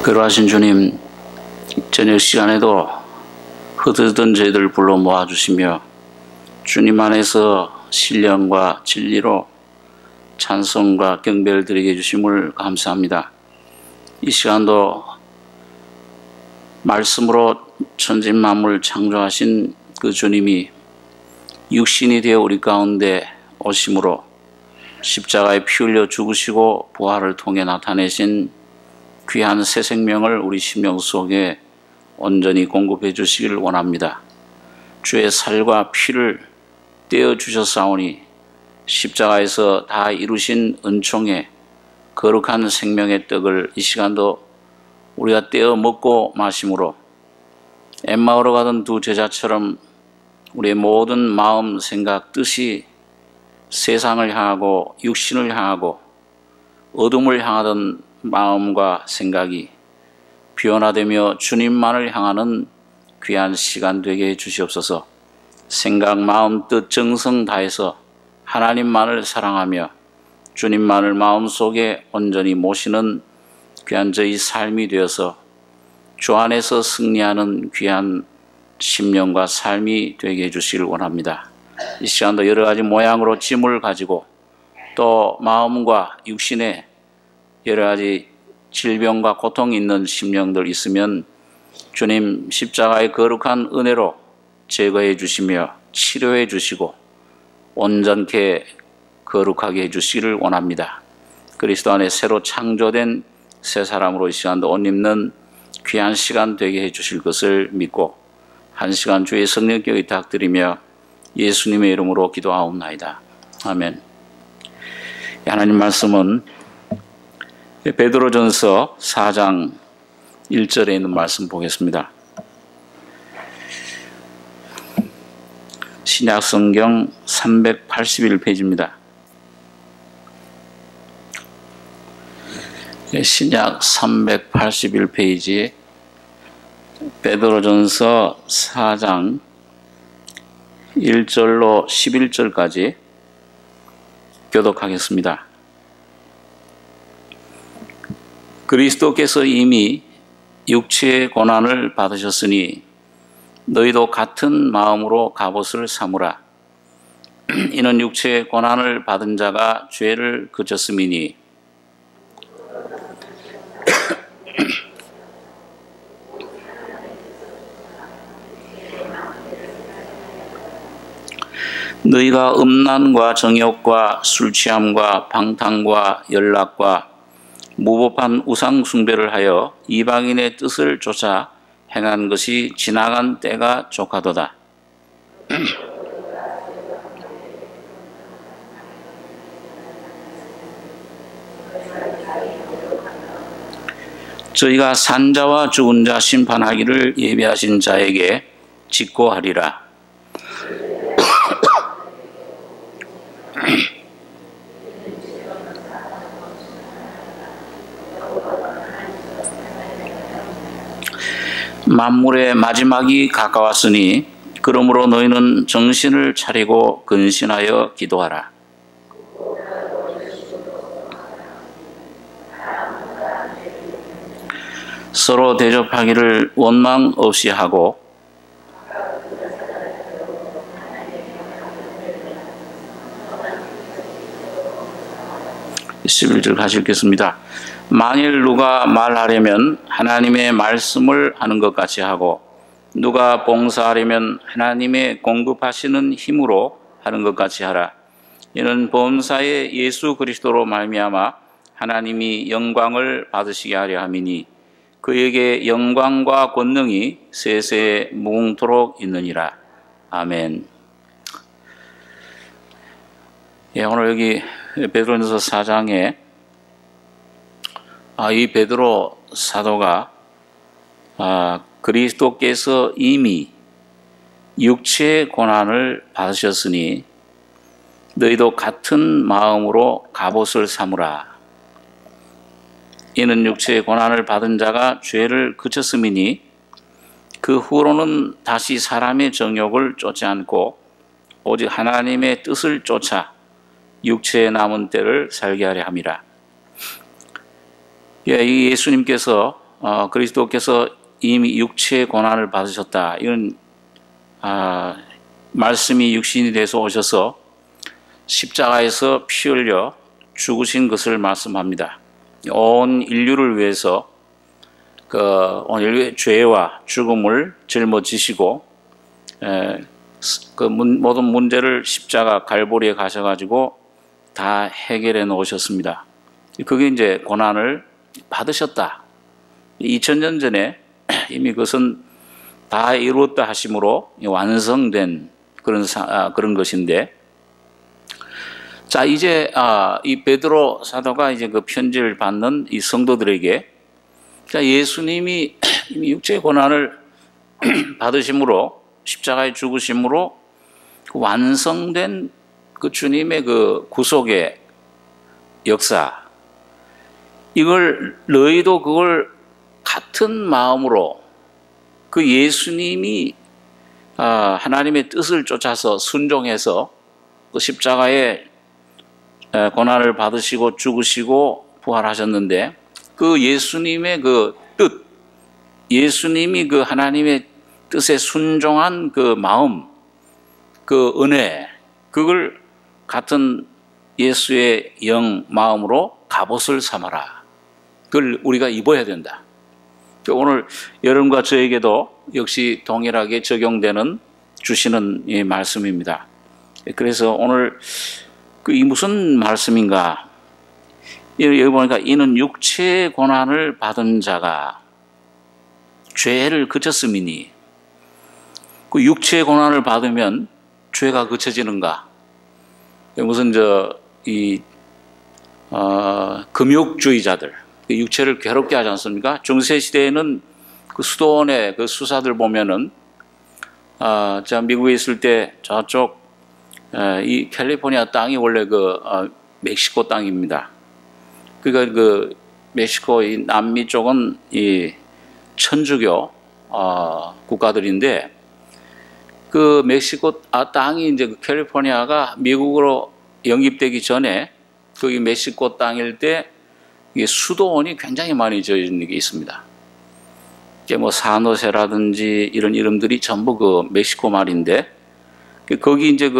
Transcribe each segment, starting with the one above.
그러하신 주님, 저녁 시간에도 흩어졌던 저희들을 불러 모아주시며 주님 안에서 신령과 진리로 찬송과 경배를 드리게 해주심을 감사합니다. 이 시간도 말씀으로 천지 만물을 창조하신 그 주님이 육신이 되어 우리 가운데 오심으로 십자가에 피 흘려 죽으시고 부활을 통해 나타내신 귀한 새 생명을 우리 심령 속에 온전히 공급해 주시기를 원합니다. 주의 살과 피를 떼어 주셨사오니 십자가에서 다 이루신 은총의 거룩한 생명의 떡을 이 시간도 우리가 떼어 먹고 마심으로 엠마오로 가던 두 제자처럼 우리의 모든 마음, 생각, 뜻이 세상을 향하고 육신을 향하고 어둠을 향하던 마음과 생각이 변화되며 주님만을 향하는 귀한 시간 되게 해주시옵소서. 생각, 마음, 뜻, 정성 다해서 하나님만을 사랑하며 주님만을 마음속에 온전히 모시는 귀한 저희 삶이 되어서 주 안에서 승리하는 귀한 심령과 삶이 되게 해주시길 원합니다. 이 시간도 여러 가지 모양으로 짐을 가지고 또 마음과 육신에 여러 가지 질병과 고통이 있는 심령들 있으면 주님 십자가의 거룩한 은혜로 제거해 주시며 치료해 주시고 온전케 거룩하게 해 주시기를 원합니다. 그리스도 안에 새로 창조된 새 사람으로 이 시간도 옷 입는 귀한 시간 되게 해 주실 것을 믿고 한 시간 주의 성령께 의탁드리며 예수님의 이름으로 기도하옵나이다. 아멘. 하나님 말씀은 베드로전서 4장 1절에 있는 말씀 보겠습니다. 신약 성경 381페이지입니다. 신약 381페이지 베드로전서 4장 1절로 11절까지 교독하겠습니다. 그리스도께서 이미 육체의 고난을 받으셨으니 너희도 같은 마음으로 갑옷을 삼으라. 이는 육체의 고난을 받은 자가 죄를 그쳤음이니 너희가 음란과 정욕과 술취함과 방탕과 연락과 무법한 우상 숭배를 하여 이방인의 뜻을 쫓아 행한 것이 지나간 때가 족하도다. 저희가 산자와 죽은 자 심판하기를 예비하신 자에게 직고하리라. 만물의 마지막이 가까웠으니 그러므로 너희는 정신을 차리고 근신하여 기도하라. 서로 대접하기를 원망 없이 하고 11절 같이 읽겠습니다. 만일 누가 말하려면 하나님의 말씀을 하는 것 같이 하고 누가 봉사하려면 하나님의 공급하시는 힘으로 하는 것 같이 하라. 이는 범사의 예수 그리스도로 말미암아 하나님이 영광을 받으시게 하려 함이니 그에게 영광과 권능이 세세 무궁토록 있느니라. 아멘. 오늘 여기 베드로전서 4장에 이 베드로 사도가 그리스도께서 이미 육체의 고난을 받으셨으니 너희도 같은 마음으로 갑옷을 삼으라. 이는 육체의 고난을 받은 자가 죄를 그쳤음이니 그 후로는 다시 사람의 정욕을 쫓지 않고 오직 하나님의 뜻을 쫓아 육체에 남은 때를 살게 하려 함이라. 이 예수님께서 그리스도께서 이미 육체의 고난을 받으셨다. 이런 말씀이 육신이 돼서 오셔서 십자가에서 피 흘려 죽으신 것을 말씀합니다. 온 인류를 위해서 온 인류의 죄와 죽음을 짊어지시고 모든 문제를 십자가 갈보리에 가셔가지고 다 해결해 놓으셨습니다. 그게 이제 고난을 받으셨다. 2000년 전에 이미 그것은 다 이루었다 하심으로 완성된 그런 것인데, 자, 이제 이 베드로 사도가 이제 그 편지를 받는 이 성도들에게, 자, 예수님이 이미 육체의 고난을 받으심으로 십자가에 죽으심으로 완성된 그 주님의 그 구속의 역사, 이걸 너희도 그걸 같은 마음으로 그 예수님이 하나님의 뜻을 쫓아서 순종해서 그 십자가에 고난을 받으시고 죽으시고 부활하셨는데, 그 예수님의 그 뜻, 예수님이 그 하나님의 뜻에 순종한 그 마음, 그 은혜, 그걸 같은 예수의 영 마음으로 갑옷을 삼아라. 그걸 우리가 입어야 된다. 오늘 여러분과 저에게도 역시 동일하게 적용되는 주시는 이 말씀입니다. 그래서 오늘 이 무슨 말씀인가? 여기 보니까 이는 육체의 고난을 받은 자가 죄를 그쳤음이니, 그 육체의 고난을 받으면 죄가 그쳐지는가? 무슨 금욕주의자들, 육체를 괴롭게 하지 않습니까? 중세 시대에는 그 수도원의 그 수사들 보면은 제가 미국에 있을 때 저쪽 이 캘리포니아 땅이 원래 멕시코 땅입니다. 그러니까 그 멕시코 이 남미 쪽은 이 천주교 국가들인데, 그 멕시코 땅이 이제 그 캘리포니아가 미국으로 영입되기 전에 거기 멕시코 땅일 때 이게 수도원이 굉장히 많이 지어진 게 있습니다. 이게 뭐 사노세라든지 이런 이름들이 전부 그 멕시코 말인데, 거기 이제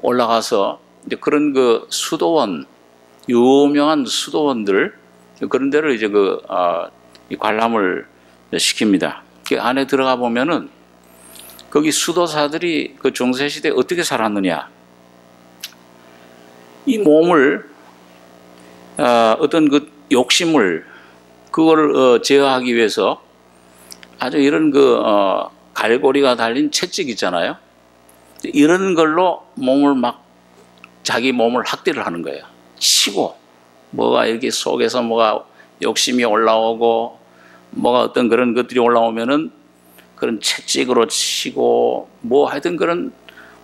올라가서 이제 그런 그 수도원, 유명한 수도원들, 그런 데를 이제 이 관람을 시킵니다. 그 안에 들어가 보면은 거기 수도사들이 그 중세시대에 어떻게 살았느냐. 이 몸을, 어떤 그 욕심을, 그거를 제어하기 위해서 아주 이런 갈고리가 달린 채찍 있잖아요. 이런 걸로 자기 몸을 학대를 하는 거예요. 치고, 뭐가 이렇게 속에서 뭐가 욕심이 올라오고, 뭐가 어떤 그런 것들이 올라오면은 그런 채찍으로 치고, 뭐 하여튼 그런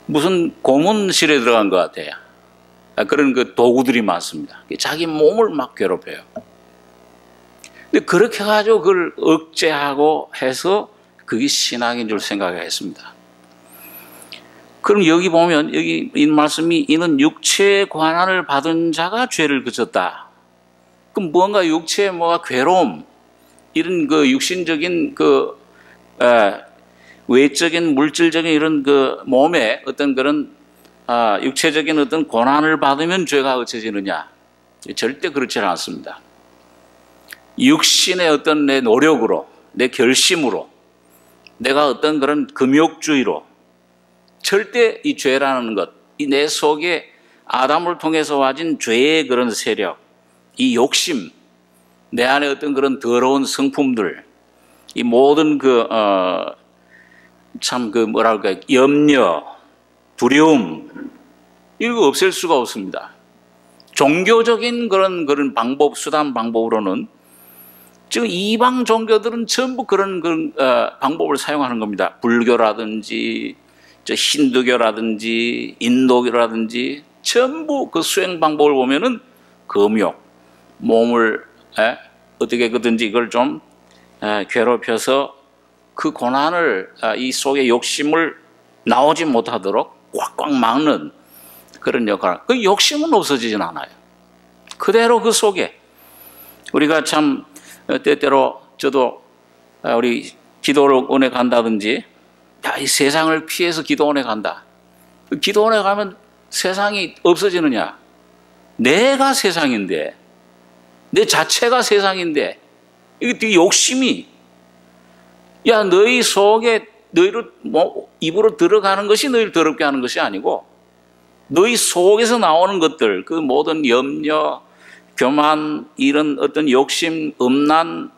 무슨 고문실에 들어간 것 같아요. 그런 그 도구들이 많습니다. 자기 몸을 막 괴롭혀요. 근데 그렇게 해가지고 그걸 억제하고 해서 그게 신앙인 줄 생각했습니다. 그럼 여기 보면, 여기 이 말씀이 이는 육체의 고난을 받은 자가 죄를 그쳤다. 그럼 뭔가 육체에 뭐가 괴로움, 이런 그 육신적인 외적인 물질적인 이런 그 몸에 어떤 그런 육체적인 어떤 고난을 받으면 죄가 없어지느냐? 절대 그렇지 않습니다. 육신의 어떤 내 노력으로, 내 결심으로, 내가 어떤 그런 금욕주의로 절대 이 죄라는 것, 이 내 속에 아담을 통해서 와진 죄의 그런 세력, 이 욕심, 내 안에 어떤 그런 더러운 성품들, 이 모든 염려, 두려움, 이거 없앨 수가 없습니다. 종교적인 그런 수단 방법으로는 지금 이방 종교들은 전부 그런 방법을 사용하는 겁니다. 불교라든지, 힌두교라든지, 인도교라든지, 전부 그 수행 방법을 보면은 금욕, 몸을 어떻게든지 이걸 좀 괴롭혀서 그 고난을, 이 속의 욕심을 나오지 못하도록 꽉꽉 막는 그런 역할. 그 욕심은 없어지진 않아요. 그대로 그 속에 우리가 참 때때로 저도 우리 기도원에 간다든지 이 세상을 피해서 기도원에 간다. 기도원에 가면 세상이 없어지느냐? 내가 세상인데, 내 자체가 세상인데, 이게 되게 욕심이, 야, 너희 속에 너희를 입으로 들어가는 것이 너희를 더럽게 하는 것이 아니고, 너희 속에서 나오는 것들, 그 모든 염려, 교만, 이런 어떤 욕심, 음란,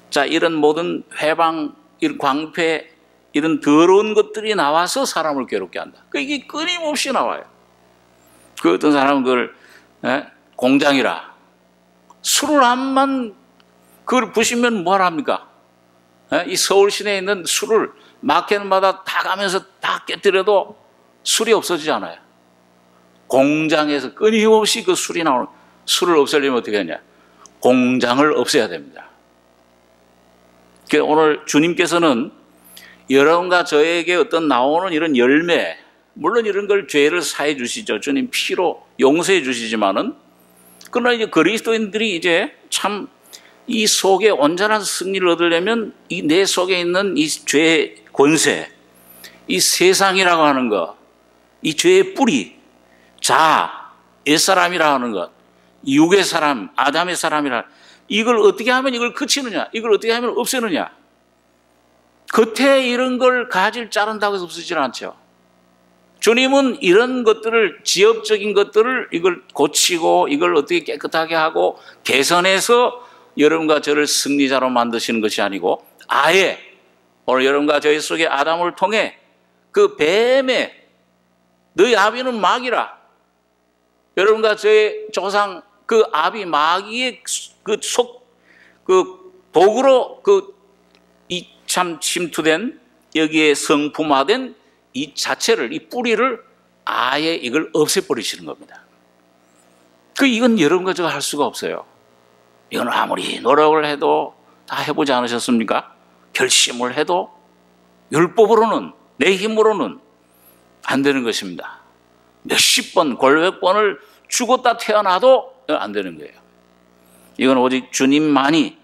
자, 이런 모든 회방, 이런 광폐, 이런 더러운 것들이 나와서 사람을 괴롭게 한다. 이게 끊임없이 나와요. 그 어떤 사람은 그걸 공장이라. 술을 한만 그걸 부시면 뭘 합니까? 이 서울 시내에 있는 술을 마켓마다 다 가면서 다 깨뜨려도 술이 없어지지 않아요. 공장에서 끊임없이 그 술이 나오는, 술을 없애려면 어떻게 하냐? 공장을 없애야 됩니다. 오늘 주님께서는 여러분과 저에게 어떤 나오는 이런 열매, 물론 이런 걸 죄를 사해 주시죠. 주님 피로 용서해 주시지만은, 그러나 이제 그리스도인들이 이제 참 이 속에 온전한 승리를 얻으려면 이 내 속에 있는 이 죄의 권세, 이 세상이라고 하는 것, 이 죄의 뿌리, 옛사람이라 하는 것, 육의 사람, 아담의 사람이라, 이걸 어떻게 하면 이걸 그치느냐, 이걸 어떻게 하면 없애느냐. 겉에 이런 걸 가지를 자른다고 해서 없어지질 않죠. 주님은 이런 것들을, 지엽적인 것들을 이걸 고치고 이걸 어떻게 깨끗하게 하고 개선해서 여러분과 저를 승리자로 만드시는 것이 아니고, 아예 오늘 여러분과 저희 속에 아담을 통해 그 뱀의, 너희 아비는 마귀라, 여러분과 저의 조상 그 아비 마귀의 그 도구로 이 참 침투된, 여기에 성품화된 이 자체를, 이 뿌리를 아예 이걸 없애버리시는 겁니다. 이건 여러분과 제가 할 수가 없어요. 이건 아무리 노력을 해도 다 해보지 않으셨습니까? 결심을 해도 율법으로는, 내 힘으로는 안 되는 것입니다. 몇십 번, 골백 번을 죽었다 태어나도 안 되는 거예요. 이건 오직 주님만이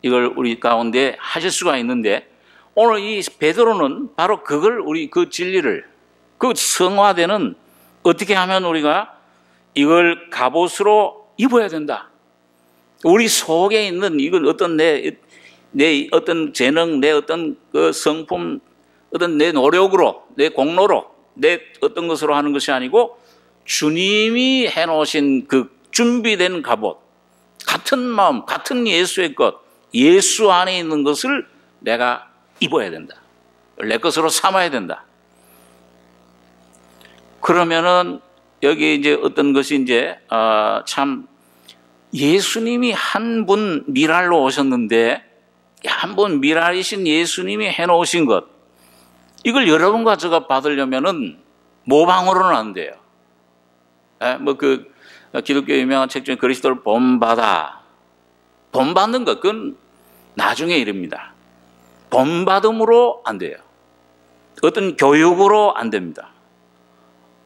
이걸 우리 가운데 하실 수가 있는데, 오늘 이 베드로는 바로 그걸, 우리 그 진리를, 그 성화되는, 어떻게 하면 우리가 이걸 갑옷으로 입어야 된다. 우리 속에 있는 이건 어떤 내 어떤 재능, 내 어떤 그 성품, 어떤 내 노력으로, 내 공로로, 내 어떤 것으로 하는 것이 아니고, 주님이 해놓으신 그 준비된 갑옷, 같은 마음, 같은 예수의 것, 예수 안에 있는 것을 내가 입어야 된다. 내 것으로 삼아야 된다. 그러면은 여기 이제 어떤 것이 이제 참 예수님이 한 분 미랄로 오셨는데, 한 분 미랄이신 예수님이 해놓으신 것, 이걸 여러분과 제가 받으려면은 모방으로는 안 돼요. 기독교 유명한 책 중에 그리스도를 본받는 것, 그건 나중에 일입니다. 본받음으로 안 돼요. 어떤 교육으로 안 됩니다.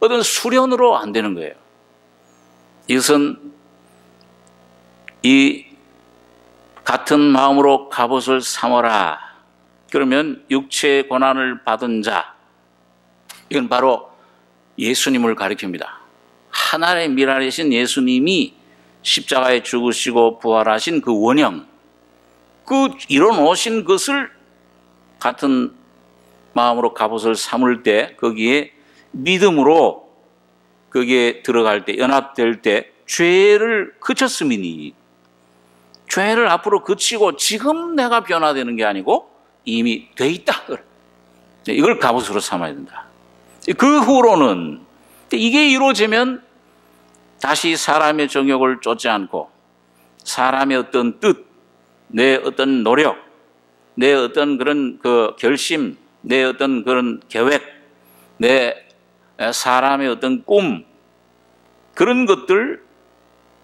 어떤 수련으로 안 되는 거예요. 이것은 이 같은 마음으로 갑옷을 삼어라. 그러면 육체의 고난을 받은 자, 이건 바로 예수님을 가리킵니다. 하나의 미랄이신 예수님이 십자가에 죽으시고 부활하신 그 원형, 그 이뤄놓으신 것을 같은 마음으로 갑옷을 삼을 때, 거기에 믿음으로 거기에 들어갈 때, 연합될 때 죄를 그쳤음이니, 죄를 앞으로 그치고 지금 내가 변화되는 게 아니고 이미 돼 있다. 이걸 갑옷으로 삼아야 된다. 그 후로는, 이게 이루어지면 다시 사람의 정욕을 쫓지 않고 사람의 어떤 뜻, 내 어떤 노력, 내 어떤 그런 그 결심, 내 어떤 그런 계획, 내 사람의 어떤 꿈, 그런 것들,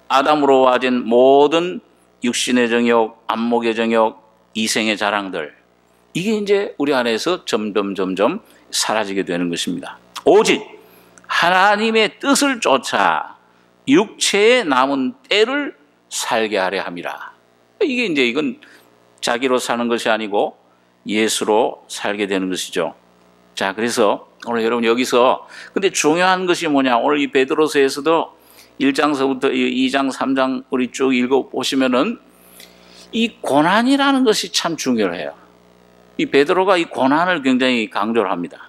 아담으로 와진 모든 육신의 정욕, 안목의 정욕, 이생의 자랑들, 이게 이제 우리 안에서 점점 사라지게 되는 것입니다. 오직 하나님의 뜻을 쫓아 육체의 남은 때를 살게 하려 함이라. 이게 이제 이건 자기로 사는 것이 아니고 예수로 살게 되는 것이죠. 자, 그래서 오늘 여러분 여기서 근데 중요한 것이 뭐냐? 오늘 이 베드로서에서도 1장서부터 2장, 3장 우리 쭉 읽어보시면은 이 고난이라는 것이 참 중요해요. 이 베드로가 이 고난을 굉장히 강조를 합니다.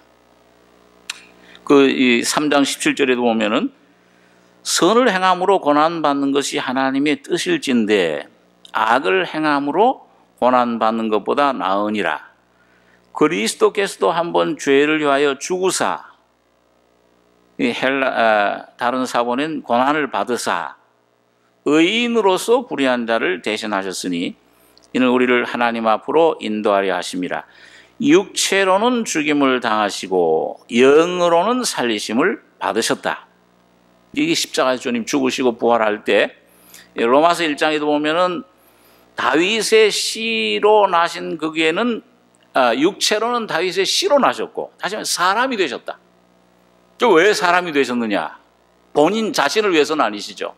이 3장 17절에도 보면은 선을 행함으로 고난받는 것이 하나님의 뜻일진데 악을 행함으로 고난받는 것보다 나으니라. 그리스도께서도 한번 죄를 위하여 죽으사, 다른 사본은 고난을 받으사 의인으로서 불의한 자를 대신하셨으니 이는 우리를 하나님 앞으로 인도하려 하심이라. 육체로는 죽임을 당하시고 영으로는 살리심을 받으셨다. 이게 십자가에서 주님 죽으시고 부활할 때 로마서 1장에도 보면은 다윗의 씨로 나신 그에는 육체로는 다윗의 씨로 나셨고 다시 말해 사람이 되셨다. 왜 사람이 되셨느냐? 본인 자신을 위해서는 아니시죠.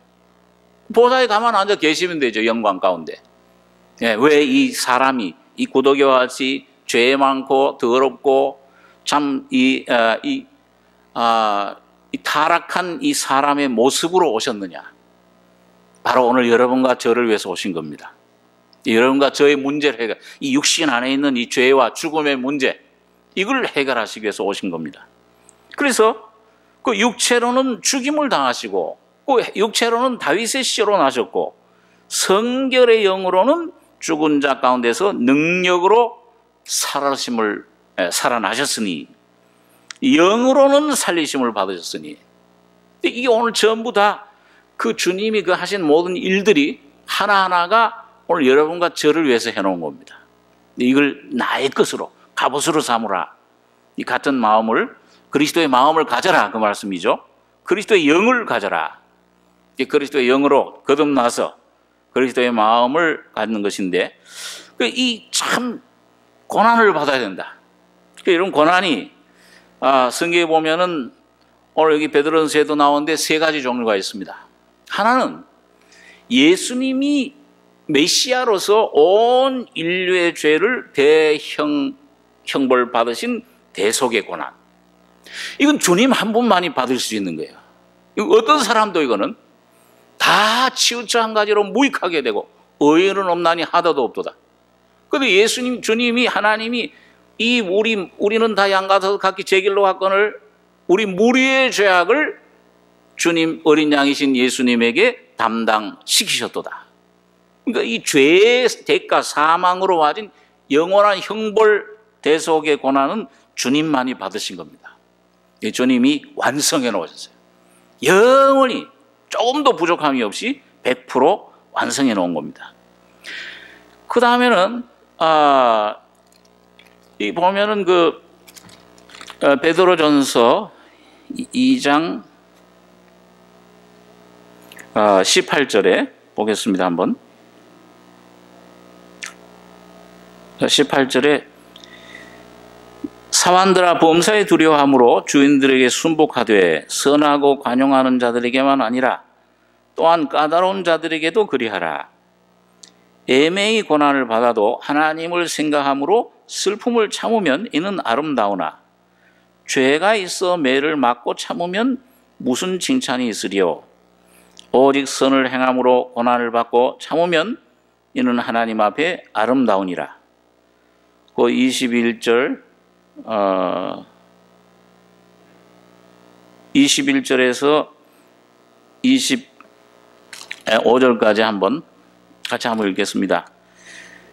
보좌에 가만 앉아 계시면 되죠. 영광 가운데. 왜 이 사람이 이 구더기와 같이 죄 많고 더럽고 참 이 타락한 이 사람의 모습으로 오셨느냐? 바로 오늘 여러분과 저를 위해서 오신 겁니다. 여러분과 저의 문제를 해결, 이 육신 안에 있는 이 죄와 죽음의 문제, 이걸 해결하시기 위해서 오신 겁니다. 그래서 그 육체로는 죽임을 당하시고, 그 육체로는 다윗의 씨로 나셨고, 성결의 영으로는 죽은 자 가운데서 능력으로 살아나셨으니, 영으로는 살리심을 받으셨으니, 이게 오늘 전부 다 그 주님이 그 하신 모든 일들이 하나하나가 오늘 여러분과 저를 위해서 해놓은 겁니다. 이걸 나의 것으로, 갑옷으로 삼으라. 이 같은 마음을, 그리스도의 마음을 가져라. 그 말씀이죠. 그리스도의 영을 가져라. 이 그리스도의 영으로 거듭나서 그리스도의 마음을 갖는 것인데, 이 참 고난을 받아야 된다. 이런 고난이, 성경에 보면은 오늘 여기 베드로전서에도 나오는데 세 가지 종류가 있습니다. 하나는 예수님이 메시아로서 온 인류의 죄를 형벌 받으신 대속의 고난. 이건 주님 한 분만이 받을 수 있는 거예요. 어떤 사람도 이거는 다 치우쳐 한 가지로 무익하게 되고 의인은 없나니 하다도 없도다. 그런데 예수님, 주님이, 하나님이 우리는 다 양가서 각기 제 길로 갔거늘 우리 무리의 죄악을 주님 어린 양이신 예수님에게 담당시키셨도다. 그러니까 이 죄의 대가 사망으로 와진 영원한 형벌 대속의 고난은 주님만이 받으신 겁니다. 주님이 완성해 놓으셨어요. 영원히 조금도 부족함이 없이 100% 완성해 놓은 겁니다. 그 다음에는 이 보면은 베드로전서 2장 18절에 보겠습니다. 한번 18절에 사환들아 범사에 두려워함으로 주인들에게 순복하되 선하고 관용하는 자들에게만 아니라 또한 까다로운 자들에게도 그리하라. 애매히 고난을 받아도 하나님을 생각함으로 슬픔을 참으면 이는 아름다우나 죄가 있어 매를 맞고 참으면 무슨 칭찬이 있으리요. 오직 선을 행함으로 고난을 받고 참으면 이는 하나님 앞에 아름다우니라. 그 21절 21절에서 25절까지 한번 같이 한번 읽겠습니다.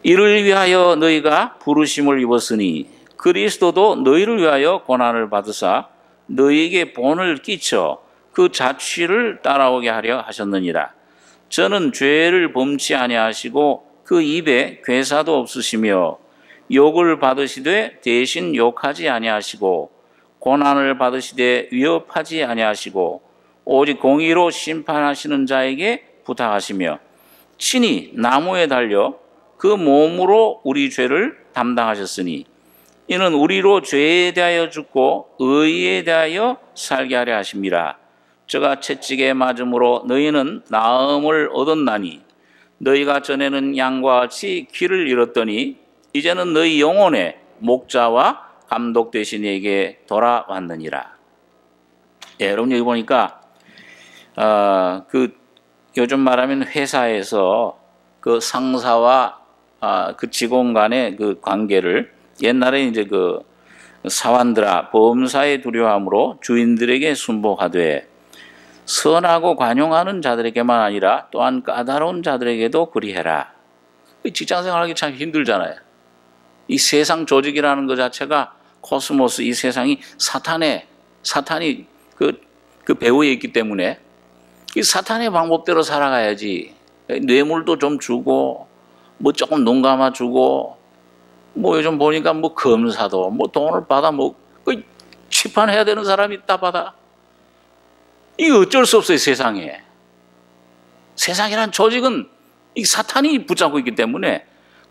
이를 위하여 너희가 부르심을 입었으니 그리스도도 너희를 위하여 고난을 받으사 너희에게 본을 끼쳐 그 자취를 따라오게 하려 하셨느니라. 저는 죄를 범치 아니하시고 그 입에 괴사도 없으시며 욕을 받으시되 대신 욕하지 아니하시고 고난을 받으시되 위협하지 아니하시고 오직 공의로 심판하시는 자에게 부탁하시며 친히 나무에 달려 그 몸으로 우리 죄를 담당하셨으니 이는 우리로 죄에 대하여 죽고 의에 대하여 살게 하려 하심이라. 저가 채찍에 맞음으로 너희는 나음을 얻었나니 너희가 전에는 양과 같이 길을 잃었더니 이제는 너희 영혼의 목자와 감독 되신 이에게 돌아왔느니라. 예, 여러분 여기 보니까 요즘 말하면 회사에서 그 상사와 그 직원 간의 그 관계를 옛날에 이제 그 사환들아 범사에 두려움으로 주인들에게 순복하되 선하고 관용하는 자들에게만 아니라 또한 까다로운 자들에게도 그리해라. 직장 생활하기 참 힘들잖아요. 이 세상 조직이라는 것 자체가 코스모스, 이 세상이 사탄이 그 배후에 있기 때문에 이 사탄의 방법대로 살아가야지. 뇌물도 좀 주고 뭐 조금 눈 감아주고 뭐 요즘 보니까 뭐 검사도 뭐 돈을 받아 뭐 취판해야 되는 사람이 다 받아. 이게 어쩔 수 없어요. 세상이란 조직은 이 사탄이 붙잡고 있기 때문에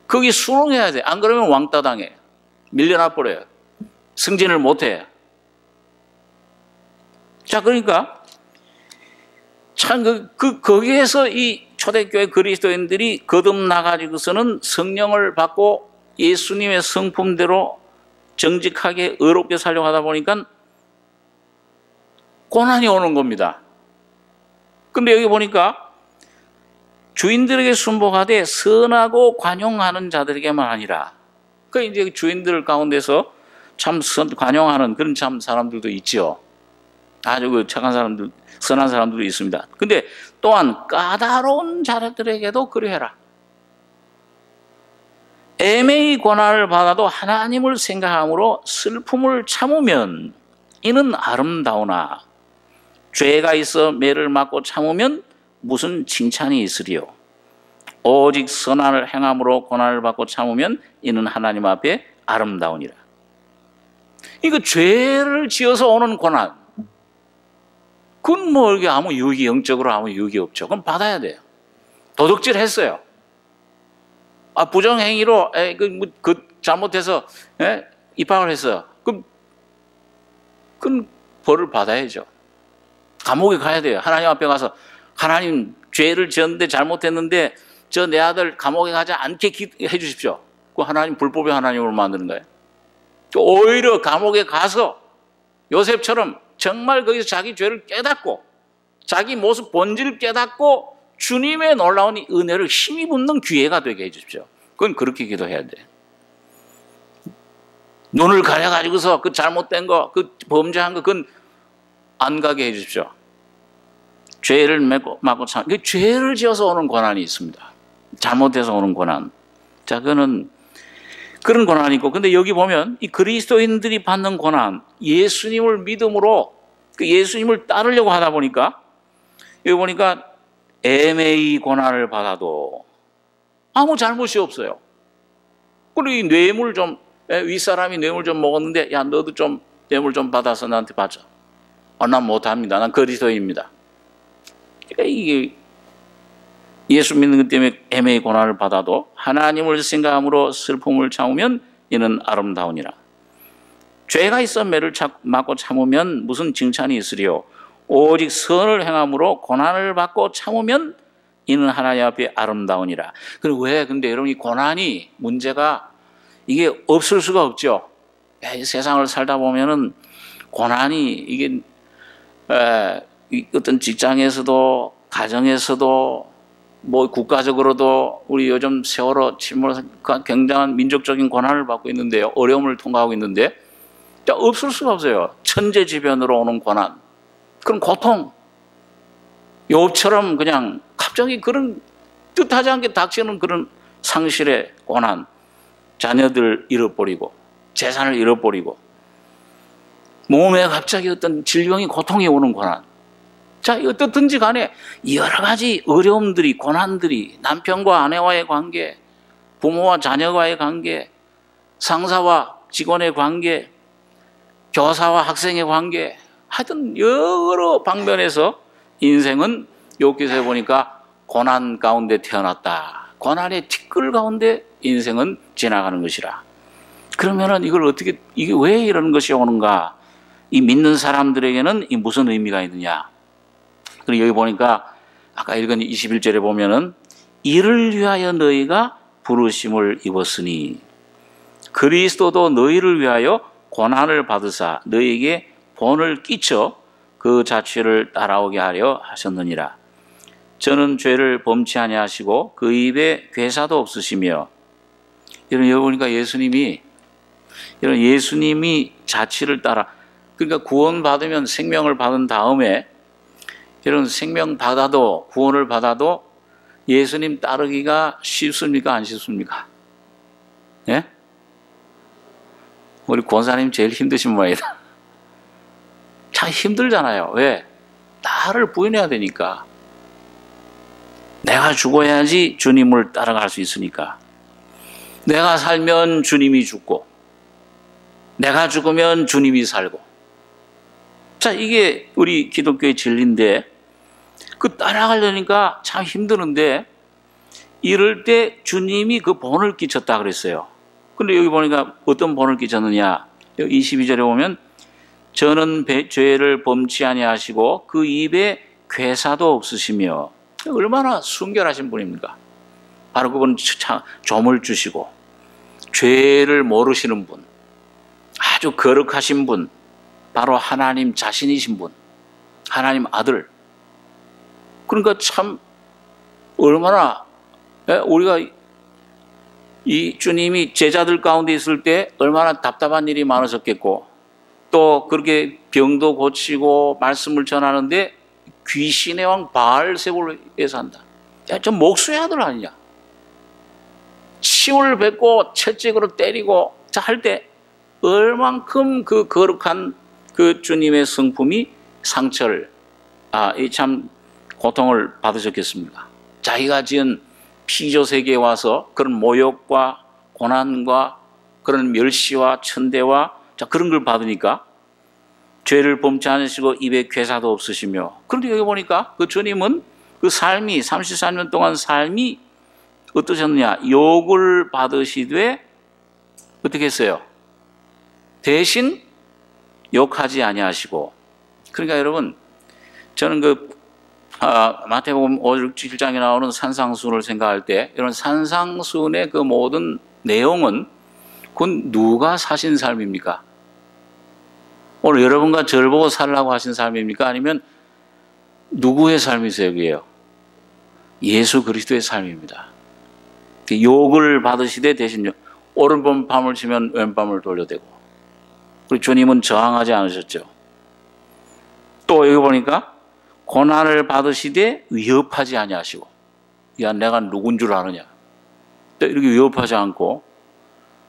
거기 순응해야 돼. 안 그러면 왕따 당해. 밀려나 버려요. 승진을 못해. 자, 그러니까 참 거기에서 이 초대교회 그리스도인들이 거듭나가지고서는 성령을 받고 예수님의 성품대로 정직하게 의롭게 살려고 하다 보니까 고난이 오는 겁니다. 근데 여기 보니까 주인들에게 순복하되 선하고 관용하는 자들에게만 아니라, 그 이제 주인들 가운데서 참 관용하는 그런 참 사람들도 있죠. 아주 그 착한 사람들, 선한 사람들도 있습니다. 근데 또한 까다로운 자들에게도 그리해라. 애매히 고난을 받아도 하나님을 생각함으로 슬픔을 참으면 이는 아름다우나 죄가 있어 매를 맞고 참으면 무슨 칭찬이 있으리요. 오직 선한을 행함으로 고난을 받고 참으면 이는 하나님 앞에 아름다우니라. 이거 죄를 지어서 오는 고난, 그건 뭐 이게 아무 유익이, 영적으로 아무 유익이 없죠. 그럼 받아야 돼요. 도둑질 했어요. 부정행위로 잘못해서 입학을 했어요. 그럼 벌을 받아야죠. 감옥에 가야 돼요. 하나님 앞에 가서 하나님 죄를 지었는데 잘못했는데 저 내 아들 감옥에 가지 않게 해 주십시오. 그 하나님 불법의 하나님으로 만드는 거예요. 오히려 감옥에 가서 요셉처럼 정말 거기서 자기 죄를 깨닫고 자기 모습 본질을 깨닫고 주님의 놀라운 은혜를 힘입는 기회가 되게 해 주십시오. 그건 그렇게 기도해야 돼. 눈을 가려가지고서 그 잘못된 거, 그 범죄한 거, 그건 안 가게 해 주십시오. 죄를 막고 참, 죄를 지어서 오는 고난이 있습니다. 잘못해서 오는 고난. 자, 그거는 그런 고난이 있고, 근데 여기 보면 이 그리스도인들이 받는 고난, 예수님을 믿음으로 그 예수님을 따르려고 하다 보니까 여기 보니까 애매히 고난을 받아도 아무 잘못이 없어요. 그리고 뇌물 좀, 윗사람이 뇌물 좀 먹었는데, 야, 너도 좀 뇌물 좀 받아서 나한테 받자. 난 못합니다. 난 그리스도인입니다. 그러니까 이게 예수 믿는 것 때문에 애매히 고난을 받아도 하나님을 생각함으로 슬픔을 참으면 이는 아름다우니라. 죄가 있어 매를 맞고 참으면 무슨 칭찬이 있으리요. 오직 선을 행함으로 고난을 받고 참으면 이는 하나님 앞에 아름다우니라. 그럼 왜? 근데 여러분 이 고난이 문제가 이게 없을 수가 없죠. 이 세상을 살다 보면은 고난이 이게 어떤 직장에서도 가정에서도 뭐 국가적으로도 우리 요즘 세월호 침몰 굉장한 민족적인 고난을 받고 있는데요. 어려움을 통과하고 있는데 없을 수가 없어요. 천재지변으로 오는 고난, 그런 고통, 욥처럼 그냥 갑자기 그런 뜻하지 않게 닥치는 그런 상실의 고난, 자녀들 잃어버리고 재산을 잃어버리고 몸에 갑자기 어떤 질병이 고통이 오는 고난. 자, 어떻든지 간에 여러 가지 어려움들이, 고난들이, 남편과 아내와의 관계, 부모와 자녀와의 관계, 상사와 직원의 관계, 교사와 학생의 관계, 하여튼 여러 방면에서 인생은 욥기서에 보니까 고난 가운데 태어났다. 고난의 티끌 가운데 인생은 지나가는 것이라. 그러면은 이걸 어떻게, 이게 왜 이런 것이 오는가? 이 믿는 사람들에게는 이 무슨 의미가 있느냐? 그리고 여기 보니까 아까 읽은 21절에 보면은 이를 위하여 너희가 부르심을 입었으니 그리스도도 너희를 위하여 고난을 받으사 너희에게 본을 끼쳐 그 자취를 따라오게 하려 하셨느니라. 저는 죄를 범치 아니하시고 그 입에 괴사도 없으시며. 여러분 여기 보니까 예수님이 자취를 따라, 그러니까 구원 받으면 생명을 받은 다음에 여러분 생명 받아도 구원을 받아도 예수님 따르기가 쉽습니까? 안 쉽습니까? 예? 우리 권사님 제일 힘드신 모양이다. 참 힘들잖아요. 왜? 나를 부인해야 되니까. 내가 죽어야지 주님을 따라갈 수 있으니까. 내가 살면 주님이 죽고 내가 죽으면 주님이 살고. 자, 이게 우리 기독교의 진리인데 그 따라가려니까 참 힘드는데 이럴 때 주님이 그 본을 끼쳤다 그랬어요. 근데 여기 보니까 어떤 본을 끼쳤느냐. 22절에 보면 저는 죄를 범치 아니하시고 그 입에 괴사도 없으시며. 얼마나 순결하신 분입니까? 바로 그분 점을 주시고 죄를 모르시는 분, 아주 거룩하신 분, 바로 하나님 자신이신 분, 하나님 아들. 그러니까 참 얼마나 우리가 이 주님이 제자들 가운데 있을 때 얼마나 답답한 일이 많으셨겠고 또 그렇게 병도 고치고 말씀을 전하는데 귀신의 왕 바알세불을 위해서 한다. 야, 저 목수의 아들 아니냐? 침을 뱉고 채찍으로 때리고 자 할 때 얼만큼 그 거룩한 그 주님의 성품이 상처를 이 참 고통을 받으셨겠습니까? 자기가 지은 피조 세계에 와서 그런 모욕과 고난과 그런 멸시와 천대와 자 그런 걸 받으니까 죄를 범치 않으시고 입에 괴사도 없으시며. 그런데 여기 보니까 그 주님은 그 삶이 34년 동안 삶이 어떠셨느냐? 욕을 받으시되 어떻게 했어요? 대신 욕하지 아니하시고. 그러니까 여러분 저는 그 마태복음 5, 6, 7장에 나오는 산상수훈을 생각할 때 이런 산상수훈의 그 모든 내용은 그건 누가 사신 삶입니까? 오늘 여러분과 저를 보고 살라고 하신 삶입니까? 아니면 누구의 삶이세요? 그게요? 예수 그리스도의 삶입니다. 욕을 받으시되 대신 오른밤 밤을 치면 왼밤을 돌려대고. 우리 주님은 저항하지 않으셨죠. 또 여기 보니까 고난을 받으시되 위협하지 아니하시고. 야, 내가 누군 줄 아느냐? 또 이렇게 위협하지 않고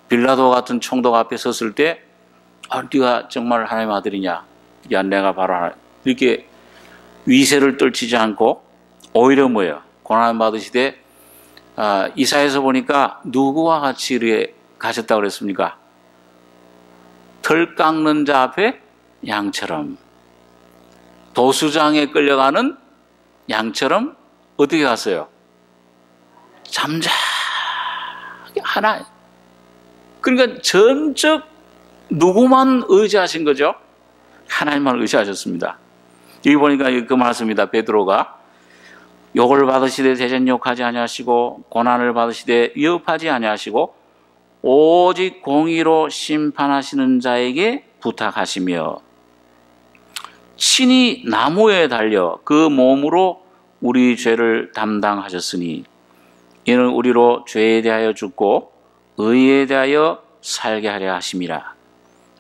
빌라도 같은 총독 앞에 섰을 때 네가 정말 하나님의 아들이냐? 야, 내가 바로 하나님. 이렇게 위세를 떨치지 않고 오히려 뭐예요? 고난 받으시되 이사야에서 보니까 누구와 같이 이렇게 가셨다고 그랬습니까? 털 깎는 자 앞에 양처럼, 도수장에 끌려가는 양처럼 어떻게 갔어요? 잠잠하게 하나. 그러니까 전적 누구만 의지하신 거죠? 하나님만 의지하셨습니다. 여기 보니까 그 말씀입니다. 베드로가 욕을 받으시되 대전 욕하지 아니하시고 고난을 받으시되 위협하지 아니하시고 오직 공의로 심판하시는 자에게 부탁하시며 친히 나무에 달려 그 몸으로 우리 죄를 담당하셨으니 이는 우리로 죄에 대하여 죽고 의에 대하여 살게 하려 하심이라.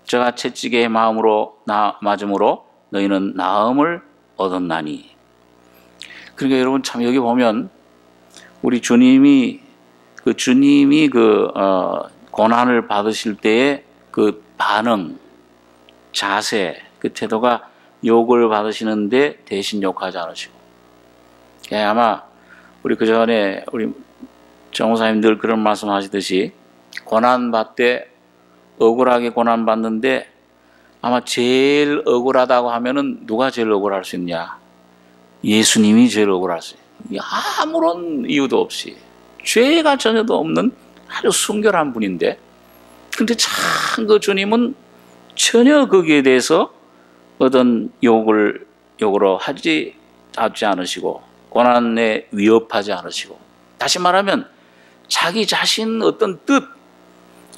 저가 채찍의 마음으로 맞음으로 너희는 나음을 얻었나니. 그러니까 여러분 참 여기 보면 우리 주님이 고난을 받으실 때의 그 반응, 자세, 그 태도가 욕을 받으시는데 대신 욕하지 않으시고. 아마 우리 그 전에 우리 정호사님 늘 그런 말씀 하시듯이 고난받되 억울하게 고난받는데 아마 제일 억울하다고 하면은 누가 제일 억울할 수 있냐? 예수님이 제일 억울할 수 있어요. 아무런 이유도 없이 죄가 전혀도 없는 아주 순결한 분인데 근데 참 그 주님은 전혀 거기에 대해서 어떤 욕으로 하지 않으시고 고난에 위협하지 않으시고 다시 말하면 자기 자신 어떤 뜻,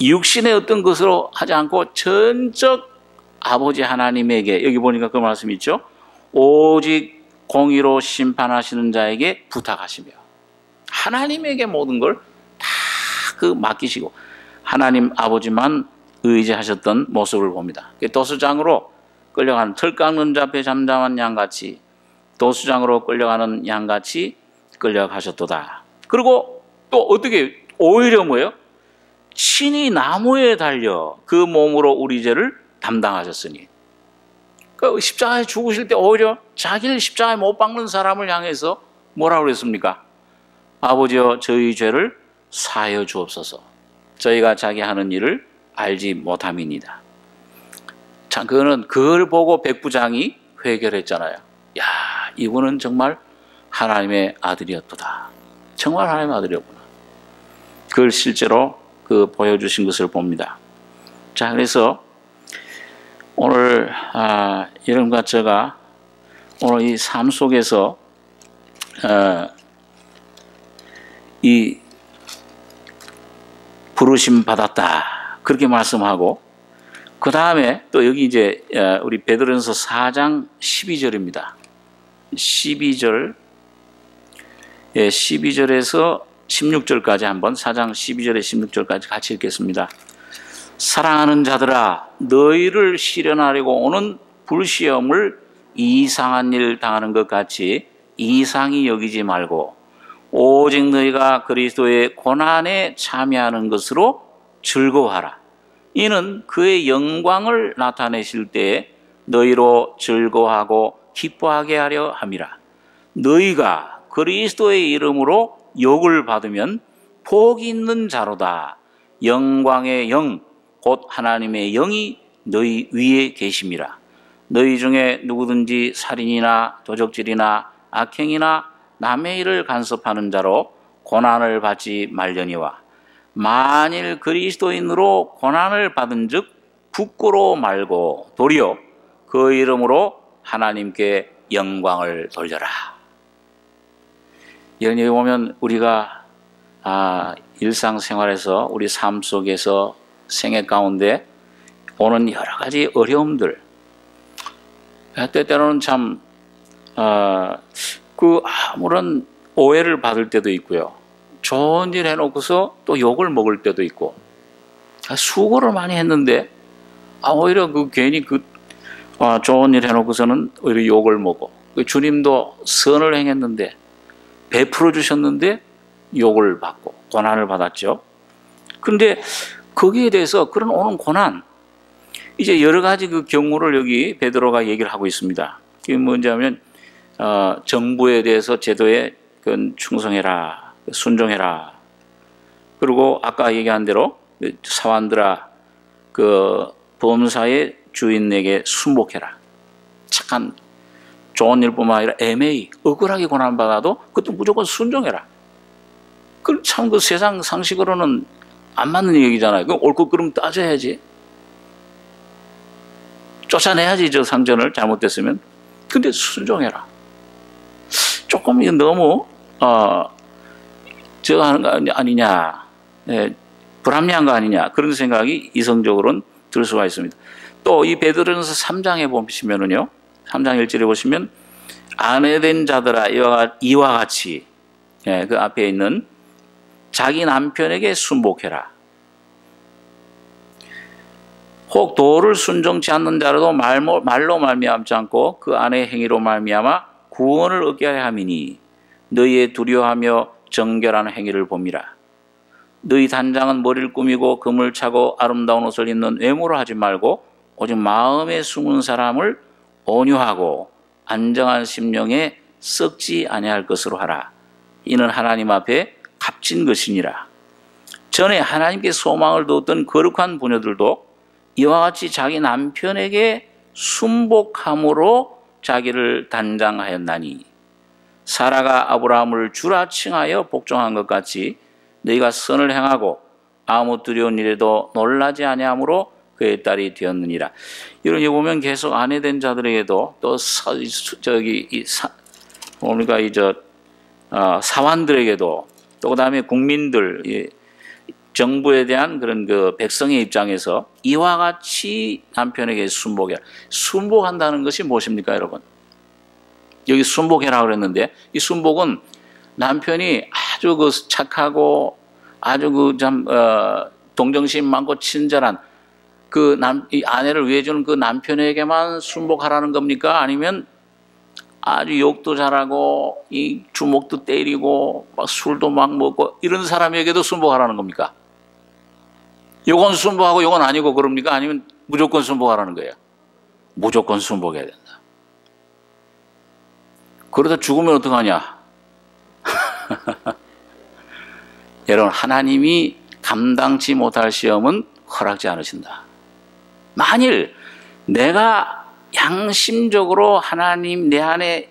육신의 어떤 것으로 하지 않고 전적 아버지 하나님에게, 여기 보니까 그 말씀 있죠. 오직 공의로 심판하시는 자에게 부탁하시며 하나님에게 모든 걸 다 그 맡기시고 하나님 아버지만 의지하셨던 모습을 봅니다. 도수장으로 끌려가는 털 깎는 자 앞에 잠잠한 양같이 도수장으로 끌려가는 양같이 끌려가셨도다. 그리고 또 어떻게 오히려 뭐예요? 친히 나무에 달려 그 몸으로 우리 죄를 담당하셨으니, 그 십자가에 죽으실 때 오히려 자기를 십자가에 못 박는 사람을 향해서 뭐라고 그랬습니까? 아버지여 저희 죄를 사하여 주옵소서. 저희가 자기 하는 일을 알지 못함이니이다. 참, 그걸 보고 백부장이 회결했잖아요. 야, 이분은 정말 하나님의 아들이었도다. 정말 하나님의 아들이었구나. 그걸 실제로 보여주신 것을 봅니다. 자, 그래서 오늘 여러분과 제가 오늘 이 삶 속에서 이 부르심 받았다 그렇게 말씀하고, 그 다음에 또 여기 이제 우리 베드로전서 4장 12절입니다. 12절에서 16절까지 한번 4장 12절에 16절까지 같이 읽겠습니다. 사랑하는 자들아, 너희를 시련하려고 오는 불시험을 이상한 일 당하는 것 같이 이상히 여기지 말고 오직 너희가 그리스도의 고난에 참여하는 것으로 즐거워하라. 이는 그의 영광을 나타내실 때에 너희로 즐거워하고 기뻐하게 하려 함이라. 너희가 그리스도의 이름으로 욕을 받으면 복이 있는 자로다. 영광의 영 곧 하나님의 영이 너희 위에 계심이라. 너희 중에 누구든지 살인이나 도적질이나 악행이나 남의 일을 간섭하는 자로 고난을 받지 말려니와 만일 그리스도인으로 고난을 받은 즉 부끄러워 말고 도리어 그 이름으로 하나님께 영광을 돌려라. 여기 보면 우리가 일상생활에서 우리 삶 속에서 생애 가운데 오는 여러 가지 어려움들, 때때로는 참 아무런 오해를 받을 때도 있고요. 좋은 일 해놓고서 또 욕을 먹을 때도 있고, 수고를 많이 했는데 오히려 괜히 좋은 일 해놓고서는 오히려 욕을 먹고, 주님도 선을 행했는데 베풀어 주셨는데 욕을 받고 고난을 받았죠. 그런데 거기에 대해서 그런 오는 고난, 이제 여러 가지 경우를 여기 베드로가 얘기를 하고 있습니다. 그게 뭐냐면 정부에 대해서 제도에 충성해라, 순종해라. 그리고 아까 얘기한 대로 사환들아, 범사의 주인에게 순복해라. 착한 좋은 일뿐만 아니라 애매히 억울하게 고난받아도 그것도 무조건 순종해라. 참 세상 상식으로는 안 맞는 얘기잖아요. 옳고 그름 따져야지. 쫓아내야지, 저 상전을 잘못됐으면. 근데 순종해라. 조금 너무 저거 하는 거 아니냐, 불합리한 거 아니냐, 그런 생각이 이성적으로는 들 수가 있습니다. 또 이 베드로전서 3장에 보시면은요, 3장 1절에 보시면 아내된 자들아 이와 같이, 그 앞에 있는 자기 남편에게 순복해라. 혹 도를 순종치 않는 자라도 말로 말미암지 않고 그 아내의 행위로 말미암아 구원을 얻게 하려 함이니 너희의 두려워하며 정결하는 행위를 봄이라. 너희 단장은 머리를 꾸미고 금을 차고 아름다운 옷을 입는 외모로 하지 말고 오직 마음에 숨은 사람을 온유하고 안정한 심령에 썩지 아니할 것으로 하라. 이는 하나님 앞에 값진 것이니라. 전에 하나님께 소망을 두었던 거룩한 부녀들도 이와 같이 자기 남편에게 순복함으로 자기를 단장하였나니 사라가 아브라함을 주라 칭하여 복종한 것 같이 너희가 선을 행하고 아무 두려운 일에도 놀라지 아니하므로 그의 딸이 되었느니라. 이런 거 보면 계속 아내된 자들에게도 또 사환들에게도 또 그다음에 국민들, 정부에 대한 그런 그 백성의 입장에서 이와 같이 남편에게 순복해라. 순복한다는 것이 무엇입니까, 여러분? 여기 순복해라 그랬는데 이 순복은 남편이 아주 그 착하고 아주 그 참 동정심 많고 친절한 이 아내를 위해주는 그 남편에게만 순복하라는 겁니까? 아니면 아주 욕도 잘하고 이 주먹도 때리고 막 술도 막 먹고 이런 사람에게도 순복하라는 겁니까? 요건 순복하고 요건 아니고 그럽니까? 아니면 무조건 순복하라는 거예요? 무조건 순복해야 된다. 그러다 죽으면 어떡하냐? 여러분, 하나님이 감당치 못할 시험은 허락지 않으신다. 만일 내가 양심적으로 하나님 내 안에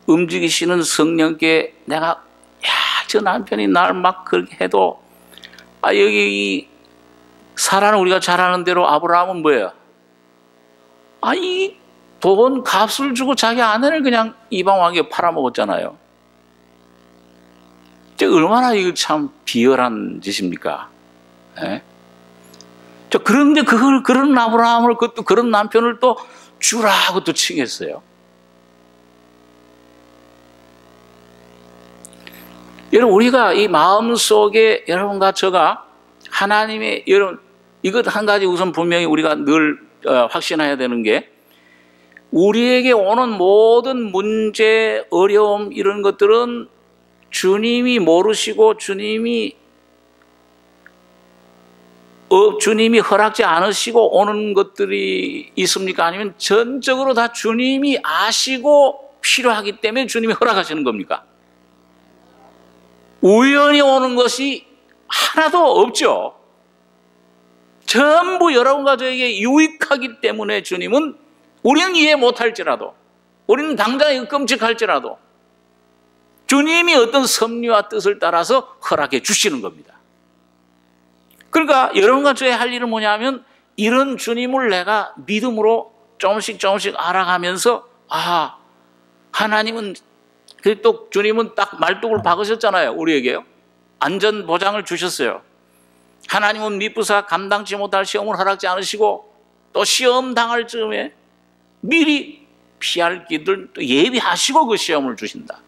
움직이시는 성령께 내가 저 남편이 날 막 그렇게 해도 여기 이 사라는 우리가 잘 아는 대로 아브라함은 뭐예요? 이 돈 값을 주고 자기 아내를 그냥 이방 왕에게 팔아먹었잖아요. 얼마나 이거 참 비열한 짓입니까? 예? 그런데 그런 아브라함을 그런 남편을 또 주라고 또 칭했어요. 여러분, 우리가 이 마음 속에 여러분과 저가 하나님의 여러분 이것 한 가지 우선 분명히 우리가 늘 확신해야 되는 게 우리에게 오는 모든 문제, 어려움 이런 것들은 주님이 모르시고 주님이 허락지 않으시고 오는 것들이 있습니까? 아니면 전적으로 다 주님이 아시고 필요하기 때문에 주님이 허락하시는 겁니까? 우연히 오는 것이 하나도 없죠. 전부 여러분과 저에게 유익하기 때문에 주님은 우리는 이해 못할지라도 우리는 당장 끔찍할지라도 주님이 어떤 섭리와 뜻을 따라서 허락해 주시는 겁니다. 그러니까 여러분과 저의 할 일은 뭐냐면 이런 주님을 내가 믿음으로 조금씩 알아가면서 하나님은 또 주님은 딱 말뚝을 박으셨잖아요. 우리에게요. 안전 보장을 주셨어요. 하나님은 미쁘사 감당치 못할 시험을 허락지 않으시고 또 시험 당할 즈음에 미리 피할 길을 또 예비하시고 그 시험을 주신다.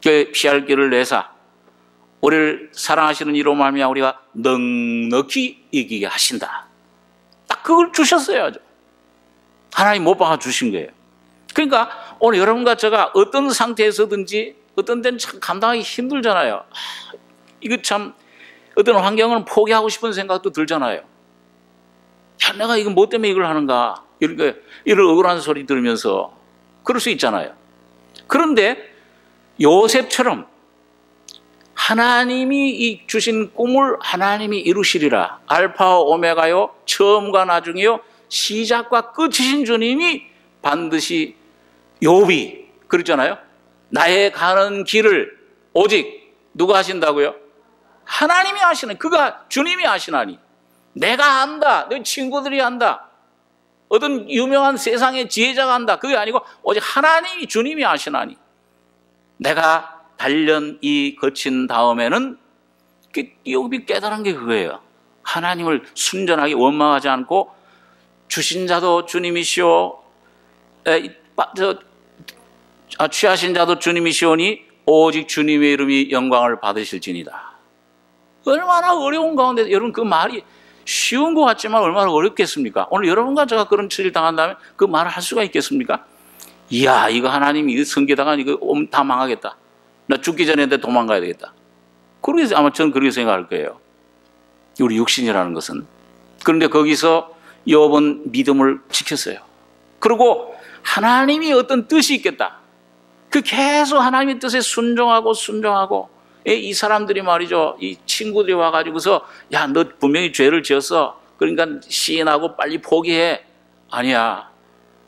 그 피할 길을 내사 우리를 사랑하시는 이로 말미암아 우리가 넉넉히 이기게 하신다. 딱 그걸 주셨어요. 아주. 하나님 못 박아 주신 거예요. 그러니까 오늘 여러분과 제가 어떤 상태에서든지 어떤 데는 참 감당하기 힘들잖아요. 이거 참 어떤 환경을 포기하고 싶은 생각도 들잖아요. 내가 이거 뭐 때문에 이걸 하는가 이런 억울한 소리 들으면서 그럴 수 있잖아요. 그런데 요셉처럼 하나님이 주신 꿈을 하나님이 이루시리라. 알파와 오메가요, 처음과 나중이요, 시작과 끝이신 주님이 반드시 욥이 그랬잖아요. 나의 가는 길을 오직 누가 하신다고요? 하나님이 하시는, 그가 주님이 하시나니. 내가 안다, 내 친구들이 안다, 어떤 유명한 세상의 지혜자가 한다, 그게 아니고 오직 하나님이 주님이 하시나니. 내가 단련 이 거친 다음에는 욥이 깨달은 게 그거예요. 하나님을 순전하게 원망하지 않고 주신 자도 주님이시오, 취하신 자도 주님이시오니 오직 주님의 이름이 영광을 받으실지니라. 얼마나 어려운 가운데 여러분 그 말이 쉬운 것 같지만 얼마나 어렵겠습니까? 오늘 여러분과 제가 그런 처리를 당한다면 그 말을 할 수가 있겠습니까? 이야, 이거 하나님이 이거 성계다가 이거 다 망하겠다. 나 죽기 전에 도망가야 되겠다. 그러게 아마 저는 그렇게 생각할 거예요. 우리 육신이라는 것은. 그런데 거기서 욥은 믿음을 지켰어요. 그리고 하나님이 어떤 뜻이 있겠다. 그 계속 하나님의 뜻에 순종하고 이 사람들이 말이죠. 이 친구들이 와가지고서 야, 너 분명히 죄를 지었어. 그러니까 시인하고 빨리 포기해. 아니야.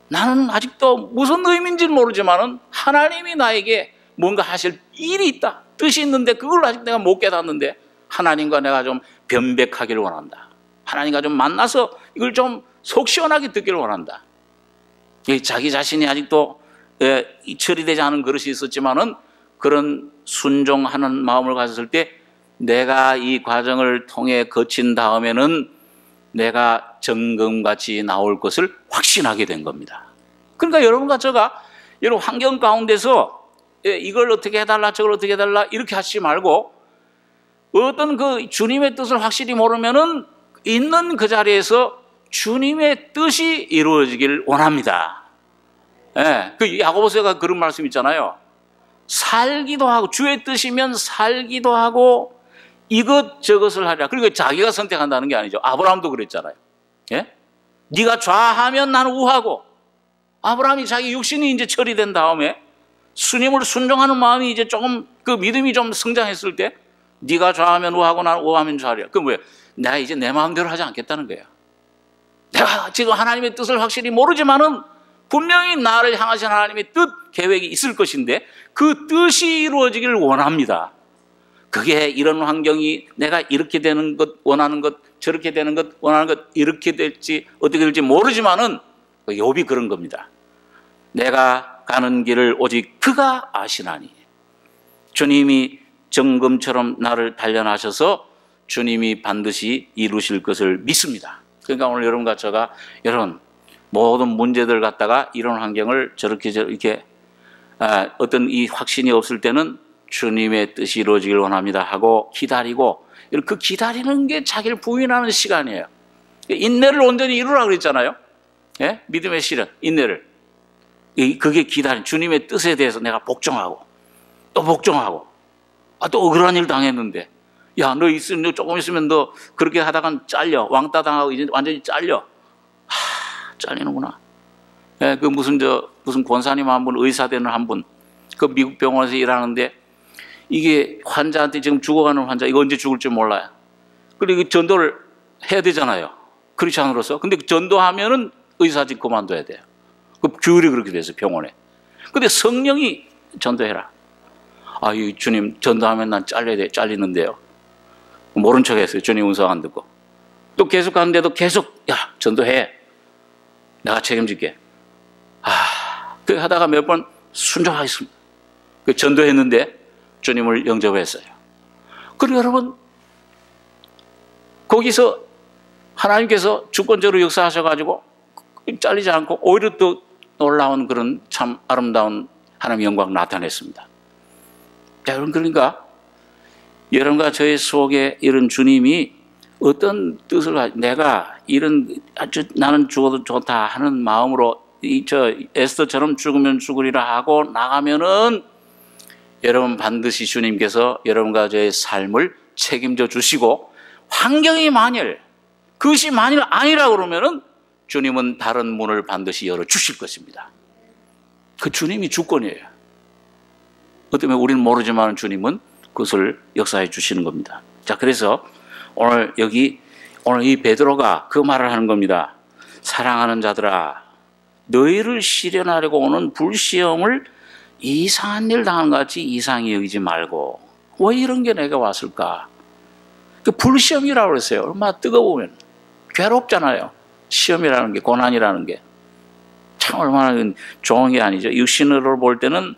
나는 아직도 무슨 의미인지는 모르지만은 하나님이 나에게 뭔가 하실 일이 있다. 뜻이 있는데 그걸 아직 내가 못 깨닫는데 하나님과 내가 좀 변백하기를 원한다. 하나님과 좀 만나서 이걸 좀 속 시원하게 듣기를 원한다. 자기 자신이 아직도 처리되지 않은 그릇이 있었지만은 그런 순종하는 마음을 가졌을 때 내가 이 과정을 통해 거친 다음에는 내가 정금같이 나올 것을 확신하게 된 겁니다. 그러니까 여러분과 제가 여러분 환경 가운데서 이걸 어떻게 해달라 저걸 어떻게 해달라 이렇게 하시지 말고 어떤 그 주님의 뜻을 확실히 모르면은 있는 그 자리에서 주님의 뜻이 이루어지길 원합니다. 예, 그 야고보서가 그런 말씀 있잖아요. 살기도 하고 주의 뜻이면 살기도 하고 이것저것을 하리라. 그리고 자기가 선택한다는 게 아니죠. 아브라함도 그랬잖아요. 예? 네가 좌하면 나는 우하고. 아브라함이 자기 육신이 이제 처리된 다음에 주님을 순종하는 마음이 이제 조금 그 믿음이 좀 성장했을 때 네가 좌하면 우하고 나는 우하면 좌하리라. 그럼 뭐예요? 내가 이제 내 마음대로 하지 않겠다는 거예요. 내가 지금 하나님의 뜻을 확실히 모르지만은 분명히 나를 향하신 하나님의 뜻, 계획이 있을 것인데 그 뜻이 이루어지기를 원합니다. 그게 이런 환경이 내가 이렇게 되는 것 원하는 것 저렇게 되는 것 원하는 것 이렇게 될지 어떻게 될지 모르지만은 욥이 그런 겁니다. 내가 가는 길을 오직 그가 아시나니. 주님이 정금처럼 나를 단련하셔서 주님이 반드시 이루실 것을 믿습니다. 그러니까 오늘 여러분과 제가 여러분 모든 문제들 갖다가 이런 환경을 저렇게 어떤 이 확신이 없을 때는 주님의 뜻이 이루어지길 원합니다 하고 기다리고 그 기다리는 게 자기를 부인하는 시간이에요. 인내를 온전히 이루라 그랬잖아요. 예? 믿음의 실현, 인내를. 그게 기다린 주님의 뜻에 대해서 내가 복종하고 또 복종하고 또 억울한 일 당했는데 야, 너 조금 있으면 너 그렇게 하다간 잘려. 왕따 당하고 이제 완전히 잘려. 잘리는구나. 예, 그 무슨 권사님 한 분, 의사 되는 한 분, 그 미국 병원에서 일하는데 이게 환자한테 지금 죽어가는 환자, 이거 언제 죽을지 몰라요. 그리고 전도를 해야 되잖아요. 크리스찬으로서. 근데 전도하면은 의사직 그만둬야 돼요. 그 규율이 그렇게 돼서 병원에. 근데 성령이 전도해라. 이 주님 전도하면 난 잘리는데요. 모른 척 했어요. 주님 음성 안 듣고. 또 계속 가는데도 계속, 야, 전도해. 내가 책임질게. 그 하다가 몇 번 순종하겠습니다. 그 전도했는데 주님을 영접했어요. 그리고 여러분, 거기서 하나님께서 주권적으로 역사하셔가지고 잘리지 않고 오히려 또 놀라운 그런 참 아름다운 하나님의 영광 나타냈습니다. 자, 여러분, 그러니까 여러분과 저의 속에 이런 주님이 어떤 뜻을 내가 나는 죽어도 좋다 하는 마음으로 에스더처럼 죽으면 죽으리라 하고 나가면은 여러분 반드시 주님께서 여러분과 저의 삶을 책임져 주시고 환경이 그것이 만일 아니라 그러면은 주님은 다른 문을 반드시 열어 주실 것입니다. 그 주님이 주권이에요. 어쩌면 우리는 모르지만 주님은 그것을 역사해 주시는 겁니다. 자, 그래서 오늘 이 베드로가 그 말을 하는 겁니다. 사랑하는 자들아, 너희를 시련하려고 오는 불시험을 이상한 일 당하는 것 같이 이상히 여기지 말고 왜 이런 게 내게 왔을까? 그 불시험이라고 그랬어요. 얼마나 뜨거우면 괴롭잖아요. 시험이라는 게, 고난이라는 게 참 얼마나 좋은 게 아니죠. 육신으로 볼 때는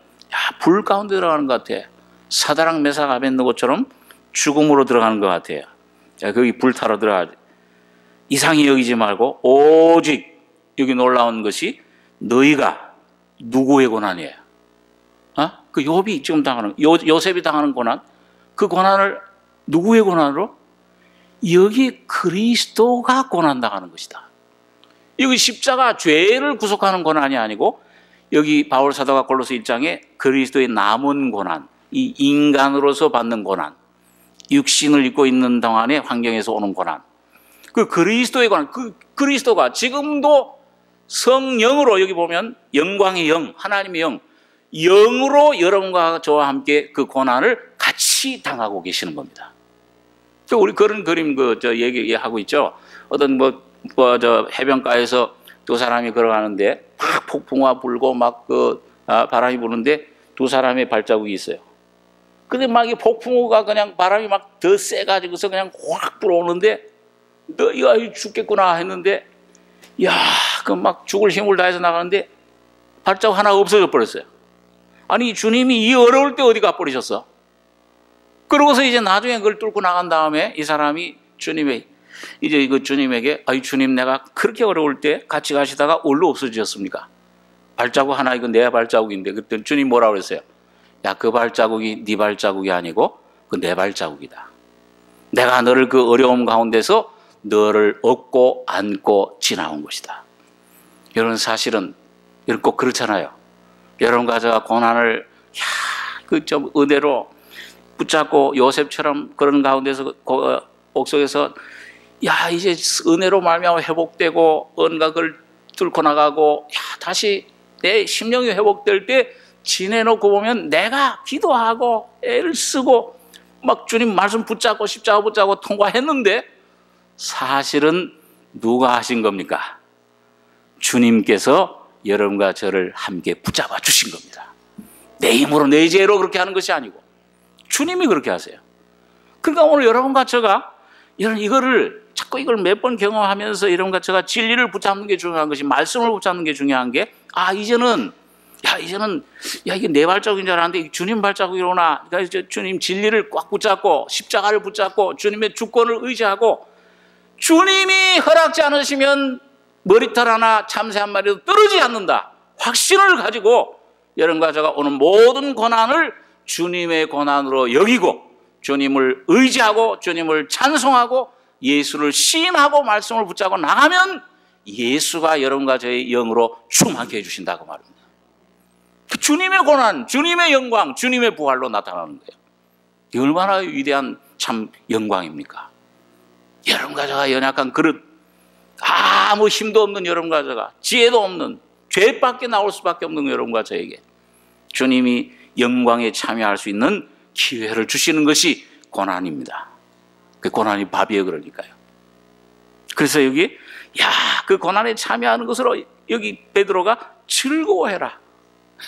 불 가운데 들어가는 것 같아. 사다랑 메삭 아벤느고처럼 죽음으로 들어가는 것 같아요. 거기 불타러 들어가지. 이상히 여기지 말고 오직 여기 놀라운 것이 너희가 누구의 고난이에요? 그 욥이 지금 당하는, 요셉이 당하는 고난, 그 고난을 누구의 고난으로? 여기 그리스도가 고난당하는 것이다. 여기 십자가 죄를 구속하는 고난이 아니고 여기 바울 사도가 골로새 1장에 그리스도의 남은 고난, 이 인간으로서 받는 고난, 육신을 입고 있는 동안의 환경에서 오는 고난, 그 그리스도의 고난, 그 그리스도가 지금도 성령으로 여기 보면 영광의 영, 하나님의 영, 영으로 여러분과 저와 함께 그 고난을 같이 당하고 계시는 겁니다. 우리 그런 그림 얘기하고 있죠. 어떤 해변가에서 두 사람이 걸어가는데 막 폭풍우가 불고 막 바람이 부는데 두 사람의 발자국이 있어요. 근데 막 이 폭풍우가 그냥 바람이 막 더 세가지고서 그냥 확 불어오는데 너희가 죽겠구나 했는데 야, 그 막 죽을 힘을 다해서 나가는데 발자국 하나 없어져 버렸어요. 아니 주님이 이 어려울 때 어디 가버리셨어? 그러고서 이제 나중에 그걸 뚫고 나간 다음에 이 사람이 주님에게 아이 주님 내가 그렇게 어려울 때 같이 가시다가 올로 없어지셨습니까? 발자국 하나 이거 내 발자국인데 그때 주님 뭐라고 그랬어요? 야 그 발자국이 네 발자국이 아니고 그 내 발자국이다. 내가 너를 그 어려움 가운데서 너를 업고 안고 지나온 것이다. 여러분 사실은 여러분 꼭 그렇잖아요. 여러분과 제가 고난을 그 좀 은혜로 붙잡고 요셉처럼 그런 가운데서 옥속에서 야 이제 은혜로 말미암아 회복되고 언각을 뚫고 나가고 야 다시 내 심령이 회복될 때 지내놓고 보면 내가 기도하고 애를 쓰고 막 주님 말씀 붙잡고 십자가 붙잡고 통과했는데 사실은 누가 하신 겁니까? 주님께서 여러분과 저를 함께 붙잡아 주신 겁니다. 내 힘으로 내 죄로 그렇게 하는 것이 아니고 주님이 그렇게 하세요. 그러니까 오늘 여러분과 제가 이거를 자꾸 이걸 몇 번 경험하면서 여러분과 제가 진리를 붙잡는 게 중요한 것이 말씀을 붙잡는 게 중요한 게 이제는 이게 내 발자국인 줄 알았는데 주님 발자국이로구나. 그러니까 주님 진리를 꽉 붙잡고 십자가를 붙잡고 주님의 주권을 의지하고 주님이 허락지 않으시면 머리털 하나 참새 한 마리도 떨어지지 않는다. 확신을 가지고 여러분과 제가 오는 모든 고난을 주님의 고난으로 여기고 주님을 의지하고 주님을 찬송하고 예수를 시인하고 말씀을 붙잡고 나가면 예수가 여러분과 저의 영으로 충만케 해주신다고 말합니다. 주님의 고난, 주님의 영광, 주님의 부활로 나타나는 거예요. 이 얼마나 위대한 참 영광입니까? 여러분과 제가 연약한 그릇, 아무 힘도 없는 여러분과 제가, 지혜도 없는, 죄밖에 나올 수밖에 없는 여러분과 저에게 주님이 영광에 참여할 수 있는 기회를 주시는 것이 고난입니다. 그 고난이 밥이에요, 그러니까요. 그래서 여기, 그 고난에 참여하는 것으로 여기 베드로가 즐거워해라.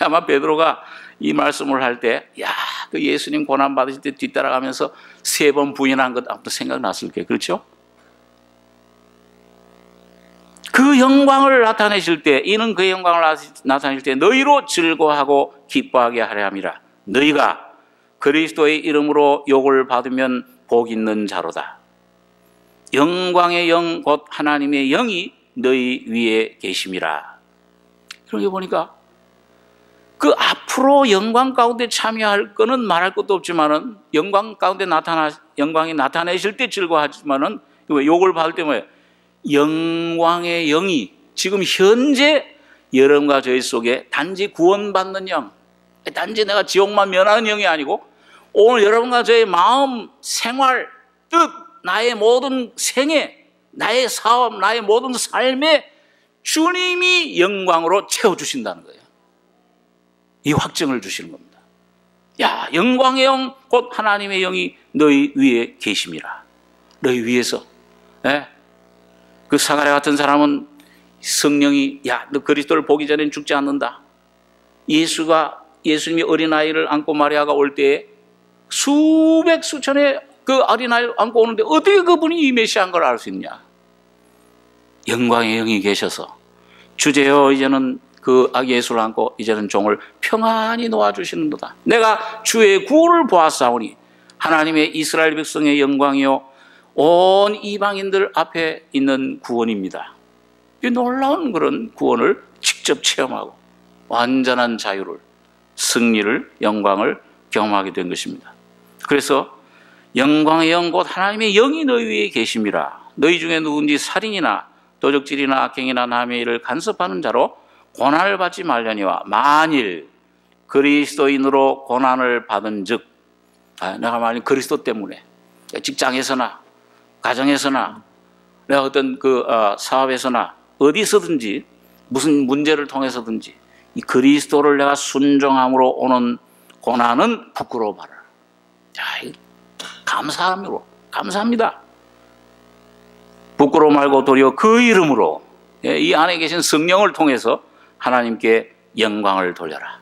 아마 베드로가 이 말씀을 할 때, 그 예수님 고난 받으실 때 뒤따라가면서 3번 부인한 것 아무튼 생각났을 거예요. 그렇죠? 그 영광을 나타내실 때, 이는 그 영광을 나타내실 때 너희로 즐거워하고 기뻐하게 하려 함이라. 너희가 그리스도의 이름으로 욕을 받으면 복 있는 자로다. 영광의 영 곧 하나님의 영이 너희 위에 계심이라. 그러게 보니까 그 앞으로 영광 가운데 참여할 거는 말할 것도 없지만은 영광 가운데 영광이 나타내실 때 즐거워하지만은 욕을 받을 때 뭐예요? 영광의 영이 지금 현재 여러분과 저희 속에 단지 구원받는 영, 단지 내가 지옥만 면하는 영이 아니고 오늘 여러분과 저의 마음, 생활, 뜻, 나의 모든 생애, 나의 사업, 나의 모든 삶에 주님이 영광으로 채워주신다는 거예요. 이 확증을 주시는 겁니다. 영광의 영, 곧 하나님의 영이 너희 위에 계심이라. 너희 위에서. 그 사가랴 같은 사람은 성령이 너 그리스도를 보기 전엔 죽지 않는다. 예수님이 어린아이를 안고 마리아가 올 때에 수백 수천의 그 어린아이를 안고 오는데 어떻게 그분이 이 메시아인 걸 알 수 있냐? 영광의 영이 계셔서 주제여 이제는 그 아기 예수를 안고 이제는 종을 평안히 놓아주시는도다. 내가 주의 구원을 보았사오니 하나님의 이스라엘 백성의 영광이요 온 이방인들 앞에 있는 구원입니다. 이 놀라운 그런 구원을 직접 체험하고 완전한 자유를, 승리를, 영광을 경험하게 된 것입니다. 그래서 영광의 영 곧 하나님의 영이 너희 위에 계심이라. 너희 중에 누군지 살인이나 도적질이나 악행이나 남의 일을 간섭하는 자로 고난을 받지 말려니와 만일 그리스도인으로 고난을 받은 즉 내가 만일 그리스도 때문에 직장에서나 가정에서나 내가 어떤 사업에서나 어디서든지 무슨 문제를 통해서든지 이 그리스도를 내가 순종함으로 오는 고난은 부끄러워 말아라. 감사합니다. 부끄러워 말고 도리어 그 이름으로 이 안에 계신 성령을 통해서 하나님께 영광을 돌려라.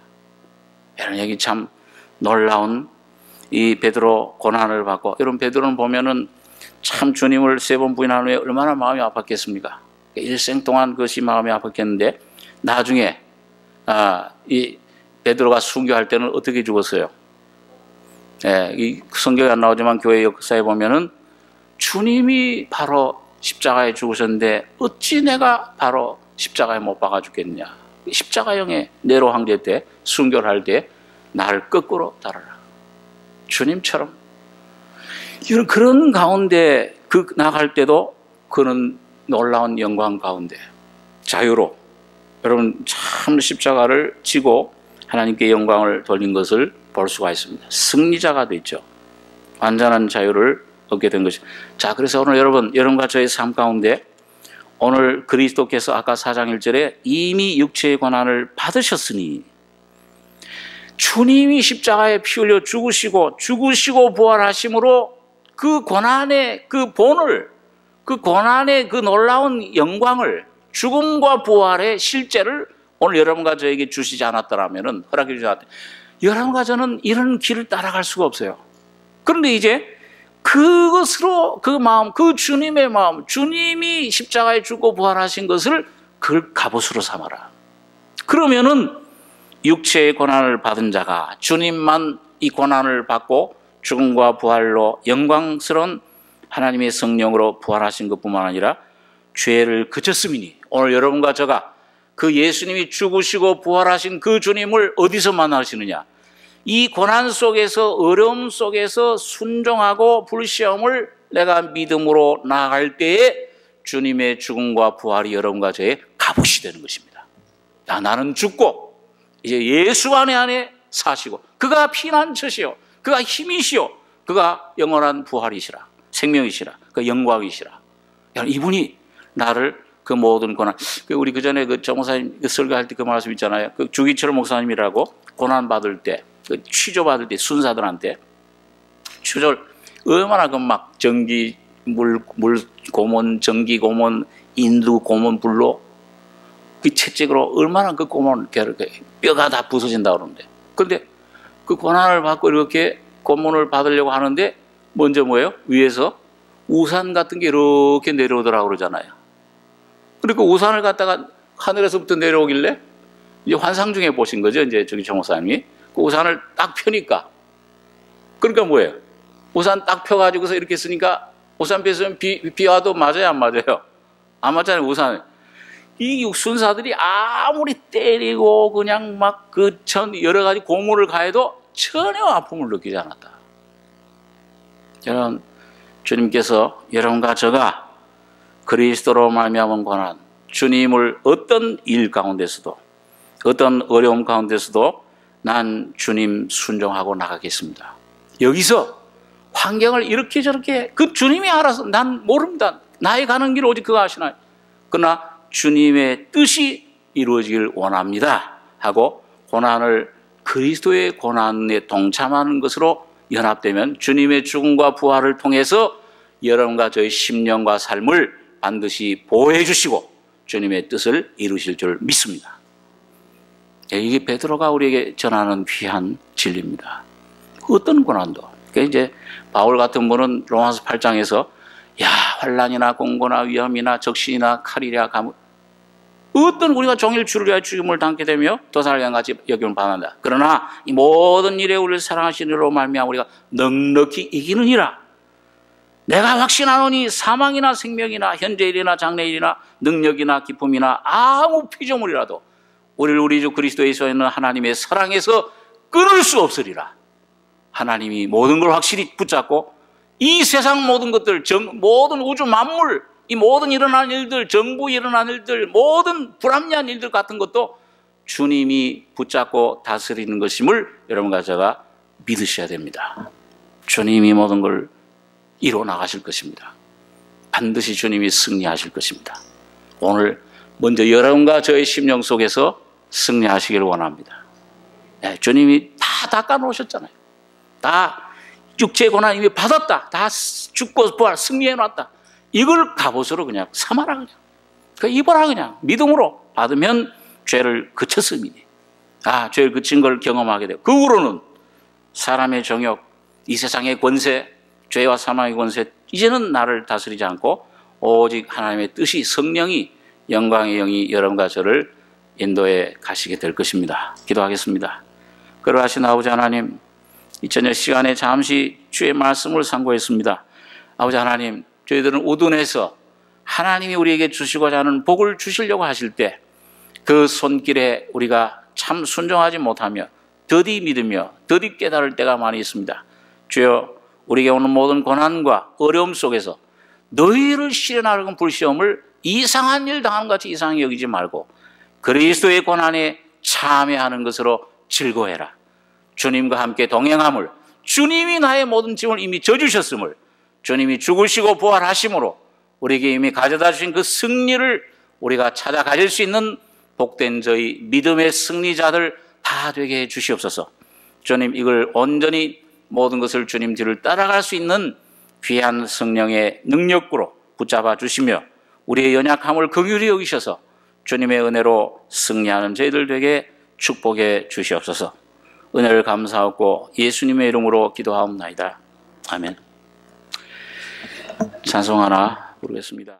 여러분 여기 참 놀라운 이 베드로 고난을 받고 여러분 베드로는 보면은 참 주님을 3번 부인한 후에 얼마나 마음이 아팠겠습니까? 일생 동안 그것이 마음이 아팠겠는데 나중에 베드로가 순교할 때는 어떻게 죽었어요? 예, 이 성경에 안 나오지만 교회 역사에 보면은 주님이 바로 십자가에 죽으셨는데 어찌 내가 바로 십자가에 못 박아 죽겠느냐. 십자가형의 네로 황제 때 순교를 할 때 나를 거꾸로 따르라. 주님처럼. 이런 그런 가운데 나갈 때도 그런 놀라운 영광 가운데 자유로 여러분 참 십자가를 지고 하나님께 영광을 돌린 것을 볼 수가 있습니다. 승리자가 됐죠. 완전한 자유를 얻게 된 것이죠. 자, 그래서 오늘 여러분과 저의 삶 가운데 오늘 그리스도께서 아까 4장 1절에 이미 육체의 고난을 받으셨으니 주님이 십자가에 피 흘려 죽으시고 부활하심으로 그 고난의 그 본을, 그 고난의 그 놀라운 영광을, 죽음과 부활의 실제를 오늘 여러분과 저에게 주시지 않았더라면, 허락해 주지 않았다, 여러분과 저는 이런 길을 따라갈 수가 없어요. 그런데 이제 그것으로 그 마음, 그 주님의 마음, 주님이 십자가에 죽고 부활하신 것을 그걸 갑옷으로 삼아라. 그러면은 육체의 고난을 받은 자가 주님만 이 고난을 받고 죽음과 부활로 영광스러운 하나님의 성령으로 부활하신 것뿐만 아니라 죄를 그쳤음이니, 오늘 여러분과 저가 그 예수님이 죽으시고 부활하신 그 주님을 어디서 만나시느냐? 이 고난 속에서, 어려움 속에서 순종하고 불시험을 내가 믿음으로 나아갈 때에 주님의 죽음과 부활이 여러분과 저의 갑옷이 되는 것입니다. 나는 죽고 이제 예수 안에 사시고 그가 피난처시요, 그가 힘이시요, 그가 영원한 부활이시라, 생명이시라, 그 영광이시라. 이분이 나를 그 모든 고난, 우리 그 전에 그 정목사님 설교할 때 그 말씀 있잖아요. 그 주기철 목사님이라고 고난 받을 때, 그 취조 받을 때 순사들한테 취조를 얼마나 그 막 전기 물 고문, 전기 고문, 인두 고문 불로 그 채찍으로 얼마나 그 고문 뼈가 다 부서진다 그러는데, 그런데 그 고난을 받고 이렇게 고문을 받으려고 하는데 먼저 뭐예요? 위에서 우산 같은 게 이렇게 내려오더라고 그러잖아요. 그리고 우산을 갖다가 하늘에서부터 내려오길래 이제 환상 중에 보신 거죠. 이제 저기 정목사님이 그 우산을 딱 펴니까, 그러니까 뭐예요? 우산 딱 펴가지고서 이렇게 쓰니까 우산 펴서는 비 와도 맞아요, 안 맞아요? 안 맞잖아요, 우산. 이 순사들이 아무리 때리고 그냥 막 그 여러 가지 고문을 가해도 전혀 아픔을 느끼지 않았다. 여러분, 주님께서 여러분과 저가 그리스도로 말미암은 고난, 주님을 어떤 일 가운데서도, 어떤 어려움 가운데서도 난 주님 순종하고 나가겠습니다. 여기서 환경을 이렇게 저렇게 그 주님이 알아서, 난 모릅니다. 나의 가는 길 오직 그가 아시나요? 그러나 주님의 뜻이 이루어지길 원합니다 하고 고난을 그리스도의 고난에 동참하는 것으로 연합되면 주님의 죽음과 부활을 통해서 여러분과 저의 심령과 삶을 반드시 보호해 주시고 주님의 뜻을 이루실 줄 믿습니다. 이게 베드로가 우리에게 전하는 귀한 진리입니다. 어떤 고난도. 그러니까 이제 바울 같은 분은 로마서 8장에서 환난이나 공고나 위험이나 적신이나 칼이랴 가뭄, 어떤 우리가 종일 주를 위하여 죽임을 당게 되며 도살과 같이 여김을 받는다. 그러나 이 모든 일에 우리를 사랑하시는 이로 말미암아 우리가 넉넉히 이기느니라. 내가 확신하노니 사망이나 생명이나 현재일이나 장래일이나 능력이나 기쁨이나 아무 피조물이라도 우리를 우리 주 그리스도 예수에 있는 하나님의 사랑에서 끊을 수 없으리라. 하나님이 모든 걸 확실히 붙잡고 이 세상 모든 것들, 모든 우주 만물, 이 모든 일어난 일들, 정부 일어난 일들, 모든 불합리한 일들 같은 것도 주님이 붙잡고 다스리는 것임을 여러분과 제가 믿으셔야 됩니다. 주님이 모든 걸 이루어 나가실 것입니다. 반드시 주님이 승리하실 것입니다. 오늘 먼저 여러분과 저의 심령 속에서 승리하시길 원합니다. 네, 주님이 다 닦아놓으셨잖아요. 다 육체의 고난 이미 받았다. 다 죽고 부활 승리해놨다. 이걸 갑옷으로 그냥 삼아라, 그냥. 입어라, 그냥. 믿음으로 받으면 죄를 그쳤음이니. 죄를 그친 걸 경험하게 되고, 그 후로는 사람의 정욕, 이 세상의 권세, 죄와 사망의 권세, 이제는 나를 다스리지 않고 오직 하나님의 뜻이, 성령이, 영광의 영이 여러분과 저를 인도해 가시게 될 것입니다. 기도하겠습니다. 그러하신 아버지 하나님, 이 저녁 시간에 잠시 주의 말씀을 상고했습니다. 아버지 하나님, 저희들은 우둔해서 하나님이 우리에게 주시고자 하는 복을 주시려고 하실 때 그 손길에 우리가 참 순종하지 못하며 더디 믿으며 더디 깨달을 때가 많이 있습니다. 주여, 우리에게 오는 모든 고난과 어려움 속에서 너희를 실현하려는 불시험을 이상한 일 당하는 것 같이 이상하게 여기지 말고 그리스도의 고난에 참여하는 것으로 즐거워해라. 주님과 함께 동행함을, 주님이 나의 모든 짐을 이미 져주셨음을, 주님이 죽으시고 부활하심으로 우리에게 이미 가져다 주신 그 승리를 우리가 찾아 가질 수 있는 복된 저희 믿음의 승리자들 다 되게 해 주시옵소서. 주님, 이걸 온전히 모든 것을 주님 뒤를 따라갈 수 있는 귀한 성령의 능력으로 붙잡아 주시며 우리의 연약함을 긍휼히 여기셔서 주님의 은혜로 승리하는 저희들 되게 축복해 주시옵소서. 은혜를 감사하고 예수님의 이름으로 기도하옵나이다. 아멘. 찬송 하나 부르겠습니다.